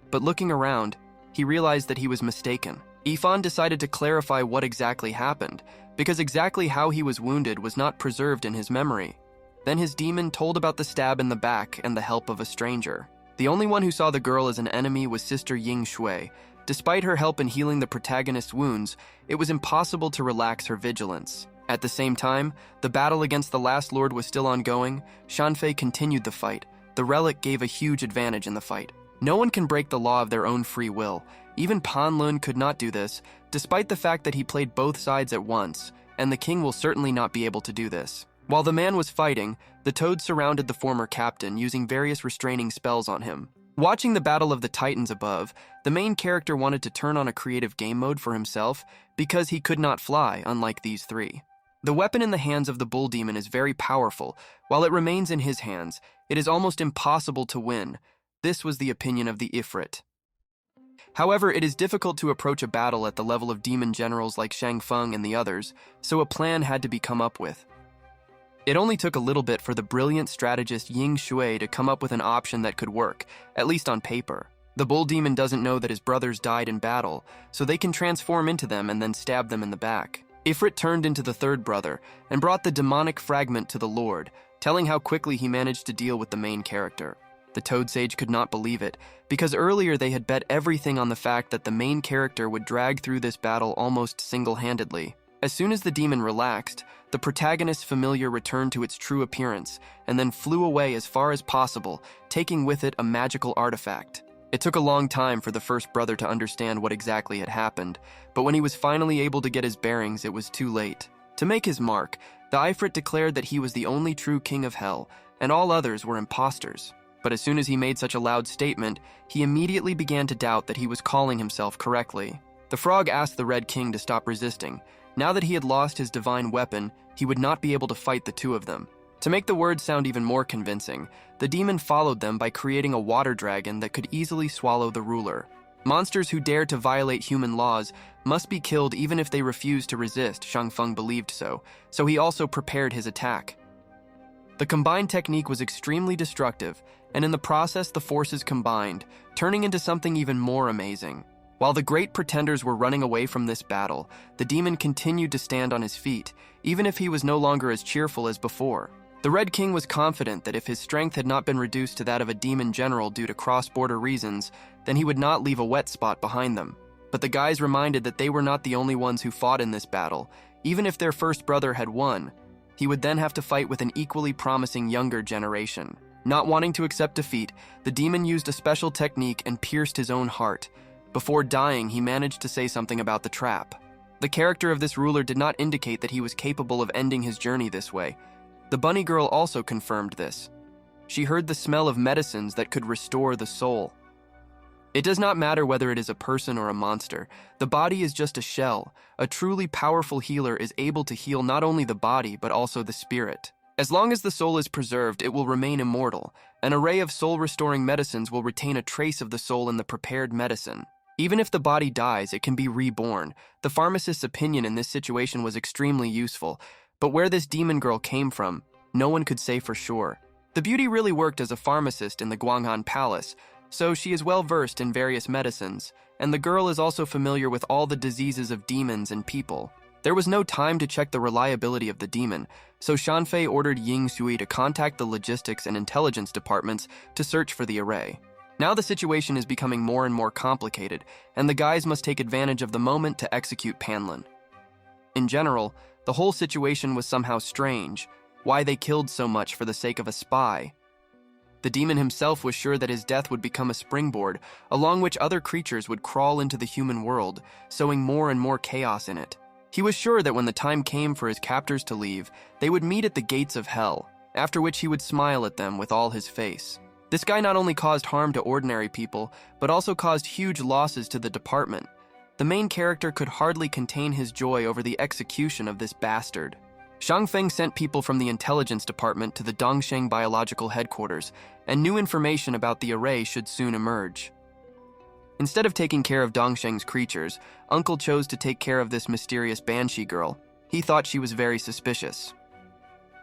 But looking around, he realized that he was mistaken. Ifan decided to clarify what exactly happened, because exactly how he was wounded was not preserved in his memory. Then his demon told about the stab in the back and the help of a stranger. The only one who saw the girl as an enemy was Sister Ying Shui. Despite her help in healing the protagonist's wounds, it was impossible to relax her vigilance. At the same time, the battle against the Last Lord was still ongoing. Shanfei continued the fight. The relic gave a huge advantage in the fight. No one can break the law of their own free will. Even Pan Lun could not do this, despite the fact that he played both sides at once, and the king will certainly not be able to do this. While the man was fighting, the toads surrounded the former captain, using various restraining spells on him. Watching the Battle of the Titans above, the main character wanted to turn on a creative game mode for himself because he could not fly, unlike these three. The weapon in the hands of the bull demon is very powerful. While it remains in his hands, it is almost impossible to win. This was the opinion of the Ifrit. However, it is difficult to approach a battle at the level of demon generals like Shang Feng and the others, so a plan had to be come up with. It only took a little bit for the brilliant strategist Ying Shui to come up with an option that could work, at least on paper. The bull demon doesn't know that his brothers died in battle, so they can transform into them and then stab them in the back. Ifrit turned into the third brother and brought the demonic fragment to the Lord, telling how quickly he managed to deal with the main character. The Toad Sage could not believe it, because earlier they had bet everything on the fact that the main character would drag through this battle almost single-handedly. As soon as the demon relaxed, the protagonist's familiar returned to its true appearance and then flew away as far as possible, taking with it a magical artifact. It took a long time for the first brother to understand what exactly had happened, but when he was finally able to get his bearings, it was too late. To make his mark, the Ifrit declared that he was the only true king of hell, and all others were imposters. But as soon as he made such a loud statement, he immediately began to doubt that he was calling himself correctly. The frog asked the Red King to stop resisting. Now that he had lost his divine weapon, he would not be able to fight the two of them. To make the words sound even more convincing, the demon followed them by creating a water dragon that could easily swallow the ruler. Monsters who dare to violate human laws must be killed even if they refuse to resist. Shang Feng believed so he also prepared his attack. The combined technique was extremely destructive, and in the process the forces combined, turning into something even more amazing. While the great pretenders were running away from this battle, the demon continued to stand on his feet, even if he was no longer as cheerful as before. The Red King was confident that if his strength had not been reduced to that of a demon general due to cross-border reasons, then he would not leave a wet spot behind them. But the guys reminded that they were not the only ones who fought in this battle. Even if their first brother had won, he would then have to fight with an equally promising younger generation. Not wanting to accept defeat, the demon used a special technique and pierced his own heart. Before dying, he managed to say something about the trap. The character of this ruler did not indicate that he was capable of ending his journey this way. The bunny girl also confirmed this. She heard the smell of medicines that could restore the soul. It does not matter whether it is a person or a monster. The body is just a shell. A truly powerful healer is able to heal not only the body, but also the spirit. As long as the soul is preserved, it will remain immortal. An array of soul-restoring medicines will retain a trace of the soul in the prepared medicine. Even if the body dies, it can be reborn. The pharmacist's opinion in this situation was extremely useful, but where this demon girl came from, no one could say for sure. The beauty really worked as a pharmacist in the Guanghan Palace, so she is well versed in various medicines, and the girl is also familiar with all the diseases of demons and people. There was no time to check the reliability of the demon, so Shanfei ordered Ying Shui to contact the logistics and intelligence departments to search for the array. Now the situation is becoming more and more complicated, and the guys must take advantage of the moment to execute Panlin. In general, the whole situation was somehow strange. Why they killed so much for the sake of a spy? The demon himself was sure that his death would become a springboard, along which other creatures would crawl into the human world, sowing more and more chaos in it. He was sure that when the time came for his captors to leave, they would meet at the gates of hell, after which he would smile at them with all his face. This guy not only caused harm to ordinary people, but also caused huge losses to the department. The main character could hardly contain his joy over the execution of this bastard. Shang Feng sent people from the intelligence department to the Dongsheng biological headquarters, and new information about the array should soon emerge. Instead of taking care of Dongsheng's creatures, Uncle chose to take care of this mysterious banshee girl. He thought she was very suspicious.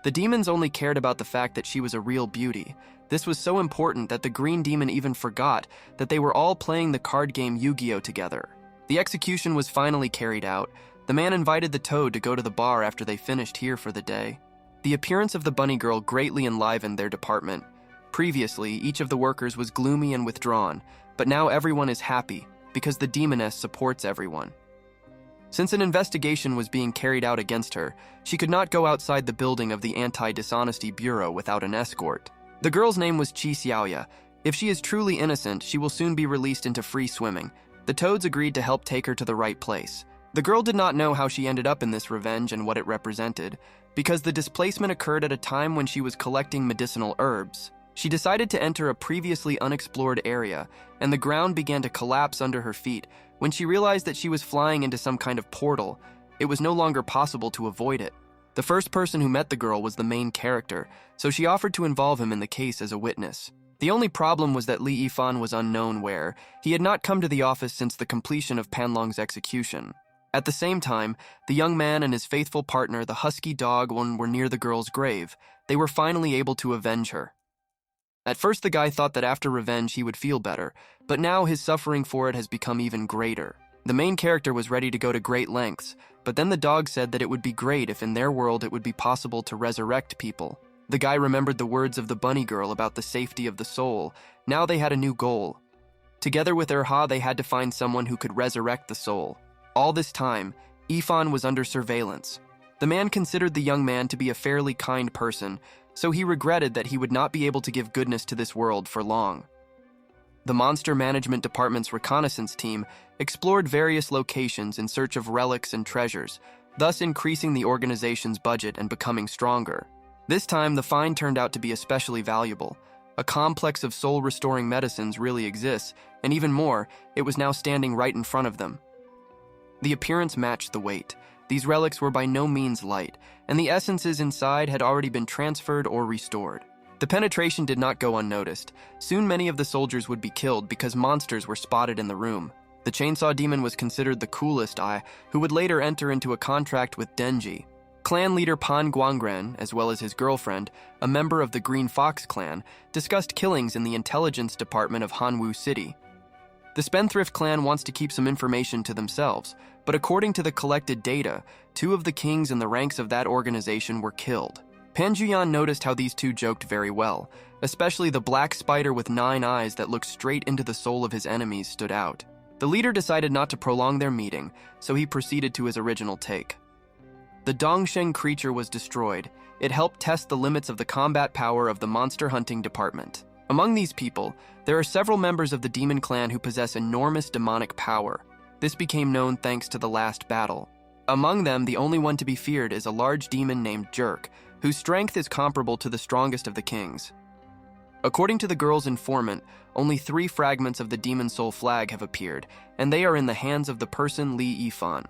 The demons only cared about the fact that she was a real beauty. This was so important that the green demon even forgot that they were all playing the card game Yu-Gi-Oh together. The execution was finally carried out. The man invited the toad to go to the bar after they finished here for the day. The appearance of the bunny girl greatly enlivened their department. Previously, each of the workers was gloomy and withdrawn, but now everyone is happy because the demoness supports everyone. Since an investigation was being carried out against her, she could not go outside the building of the Anti-Dishonesty Bureau without an escort. The girl's name was Qi Xiaoya. If she is truly innocent, she will soon be released into free swimming. The toads agreed to help take her to the right place. The girl did not know how she ended up in this revenge and what it represented, because the displacement occurred at a time when she was collecting medicinal herbs. She decided to enter a previously unexplored area, and the ground began to collapse under her feet. When she realized that she was flying into some kind of portal, it was no longer possible to avoid it. The first person who met the girl was the main character, so she offered to involve him in the case as a witness. The only problem was that Li Yifan was unknown where. He had not come to the office since the completion of Panlong's execution. At the same time, the young man and his faithful partner, the husky dog, were near the girl's grave. They were finally able to avenge her. At first, the guy thought that after revenge he would feel better, but now his suffering for it has become even greater. The main character was ready to go to great lengths, but then the dog said that it would be great if in their world it would be possible to resurrect people. The guy remembered the words of the bunny girl about the safety of the soul. Now they had a new goal. Together with Erha, they had to find someone who could resurrect the soul. All this time, Yifan was under surveillance. The man considered the young man to be a fairly kind person, so he regretted that he would not be able to give goodness to this world for long. The Monster Management Department's reconnaissance team explored various locations in search of relics and treasures, thus increasing the organization's budget and becoming stronger. This time, the find turned out to be especially valuable. A complex of soul-restoring medicines really exists, and even more, it was now standing right in front of them. The appearance matched the weight. These relics were by no means light, and the essences inside had already been transferred or restored. The penetration did not go unnoticed. Soon many of the soldiers would be killed because monsters were spotted in the room. The chainsaw demon was considered the coolest who would later enter into a contract with Denji. Clan leader Pan Guangren, as well as his girlfriend, a member of the Green Fox clan, discussed killings in the intelligence department of Hanwu City. The Spendthrift clan wants to keep some information to themselves, but according to the collected data, 2 of the kings in the ranks of that organization were killed. Pan Juyan noticed how these two joked very well, especially the black spider with 9 eyes that looked straight into the soul of his enemies stood out. The leader decided not to prolong their meeting, so he proceeded to his original take. The Dongsheng creature was destroyed. It helped test the limits of the combat power of the monster hunting department. Among these people, there are several members of the demon clan who possess enormous demonic power. This became known thanks to the last battle. Among them, the only one to be feared is a large demon named Jerk, whose strength is comparable to the strongest of the kings. According to the girl's informant, only 3 fragments of the demon soul flag have appeared, and they are in the hands of the person Li Yifan.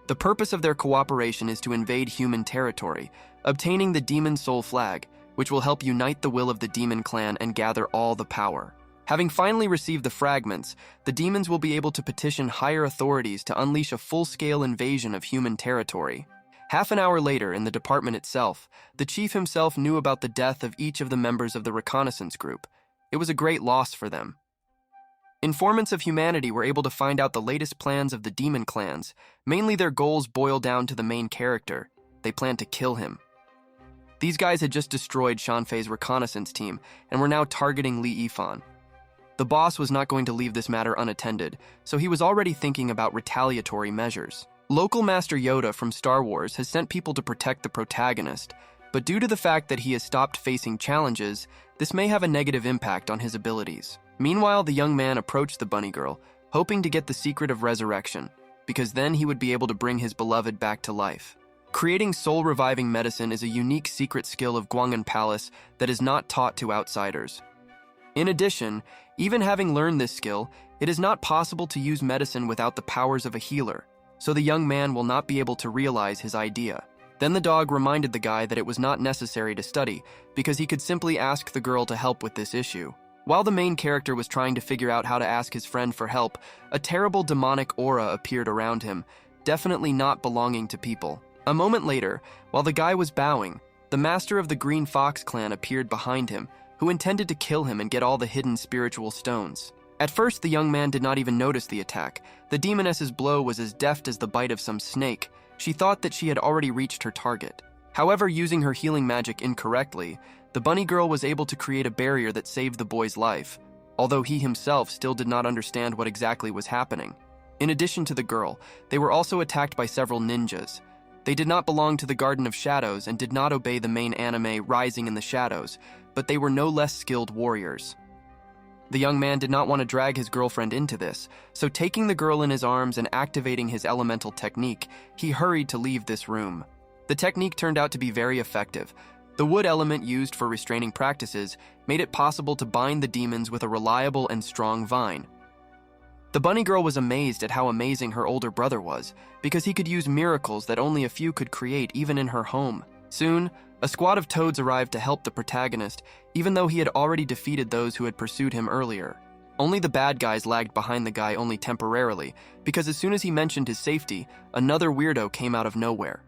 The purpose of their cooperation is to invade human territory, obtaining the demon soul flag, which will help unite the will of the demon clan and gather all the power. Having finally received the fragments, the demons will be able to petition higher authorities to unleash a full-scale invasion of human territory. Half an hour later, in the department itself, the chief himself knew about the death of each of the members of the reconnaissance group. It was a great loss for them. Informants of humanity were able to find out the latest plans of the demon clans. Mainly their goals boil down to the main character. They plan to kill him. These guys had just destroyed Shanfei's reconnaissance team and were now targeting Li Yifan. The boss was not going to leave this matter unattended, so he was already thinking about retaliatory measures. Local Master Yoda from Star Wars has sent people to protect the protagonist, but due to the fact that he has stopped facing challenges, this may have a negative impact on his abilities. Meanwhile, the young man approached the bunny girl, hoping to get the secret of resurrection, because then he would be able to bring his beloved back to life. Creating soul-reviving medicine is a unique secret skill of Guang'an Palace that is not taught to outsiders. In addition, even having learned this skill, it is not possible to use medicine without the powers of a healer, so the young man will not be able to realize his idea. Then the dog reminded the guy that it was not necessary to study, because he could simply ask the girl to help with this issue. While the main character was trying to figure out how to ask his friend for help, a terrible demonic aura appeared around him, definitely not belonging to people. A moment later, while the guy was bowing, the master of the Green Fox clan appeared behind him, who intended to kill him and get all the hidden spiritual stones. At first, the young man did not even notice the attack. The Demoness's blow was as deft as the bite of some snake. She thought that she had already reached her target. However, using her healing magic incorrectly, the bunny girl was able to create a barrier that saved the boy's life, although he himself still did not understand what exactly was happening. In addition to the girl, they were also attacked by several ninjas. They did not belong to the Garden of Shadows and did not obey the main anime Rising in the Shadows, but they were no less skilled warriors. The young man did not want to drag his girlfriend into this, so taking the girl in his arms and activating his elemental technique, he hurried to leave this room. The technique turned out to be very effective. The wood element used for restraining practices made it possible to bind the demons with a reliable and strong vine. The bunny girl was amazed at how amazing her older brother was, because he could use miracles that only a few could create even in her home. Soon, a squad of toads arrived to help the protagonist, even though he had already defeated those who had pursued him earlier. Only the bad guys lagged behind the guy only temporarily, because as soon as he mentioned his safety, another weirdo came out of nowhere.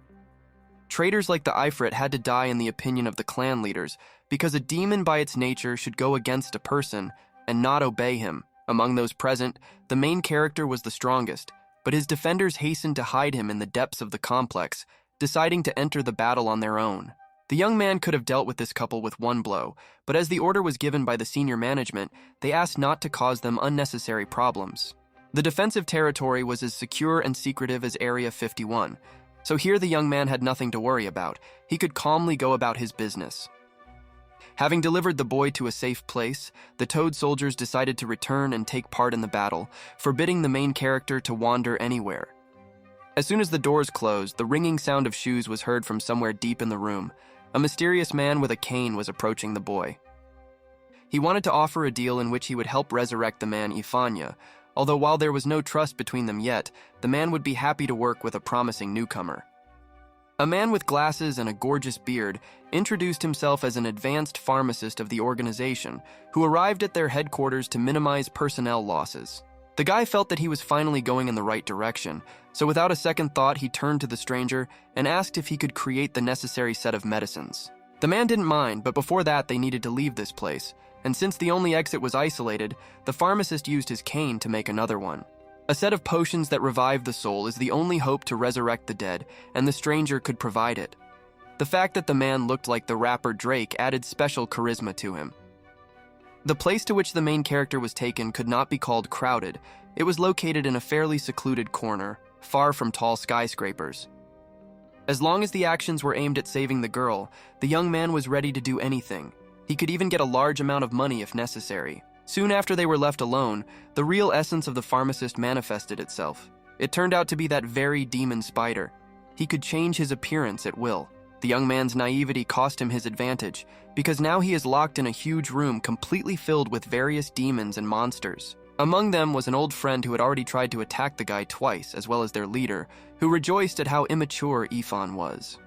Traitors like the Ifrit had to die in the opinion of the clan leaders, because a demon by its nature should go against a person and not obey him. Among those present, the main character was the strongest, but his defenders hastened to hide him in the depths of the complex, deciding to enter the battle on their own. The young man could have dealt with this couple with one blow, but as the order was given by the senior management, they asked not to cause them unnecessary problems. The defensive territory was as secure and secretive as Area 51, so here the young man had nothing to worry about. He could calmly go about his business. Having delivered the boy to a safe place, the Toad soldiers decided to return and take part in the battle, forbidding the main character to wander anywhere. As soon as the doors closed, the ringing sound of shoes was heard from somewhere deep in the room. A mysterious man with a cane was approaching the boy. He wanted to offer a deal in which he would help resurrect the man Ifanya, although while there was no trust between them yet, the man would be happy to work with a promising newcomer. A man with glasses and a gorgeous beard introduced himself as an advanced pharmacist of the organization, who arrived at their headquarters to minimize personnel losses. The guy felt that he was finally going in the right direction, so without a second thought he turned to the stranger and asked if he could create the necessary set of medicines. The man didn't mind, but before that they needed to leave this place, and since the only exit was isolated, the pharmacist used his cane to make another one. A set of potions that revive the soul is the only hope to resurrect the dead, and the stranger could provide it. The fact that the man looked like the rapper Drake added special charisma to him. The place to which the main character was taken could not be called crowded. It was located in a fairly secluded corner, far from tall skyscrapers. As long as the actions were aimed at saving the girl, the young man was ready to do anything. He could even get a large amount of money if necessary. Soon after they were left alone, the real essence of the pharmacist manifested itself. It turned out to be that very demon spider. He could change his appearance at will. The young man's naivety cost him his advantage, because now he is locked in a huge room completely filled with various demons and monsters. Among them was an old friend who had already tried to attack the guy twice, as well as their leader, who rejoiced at how immature Ifan was.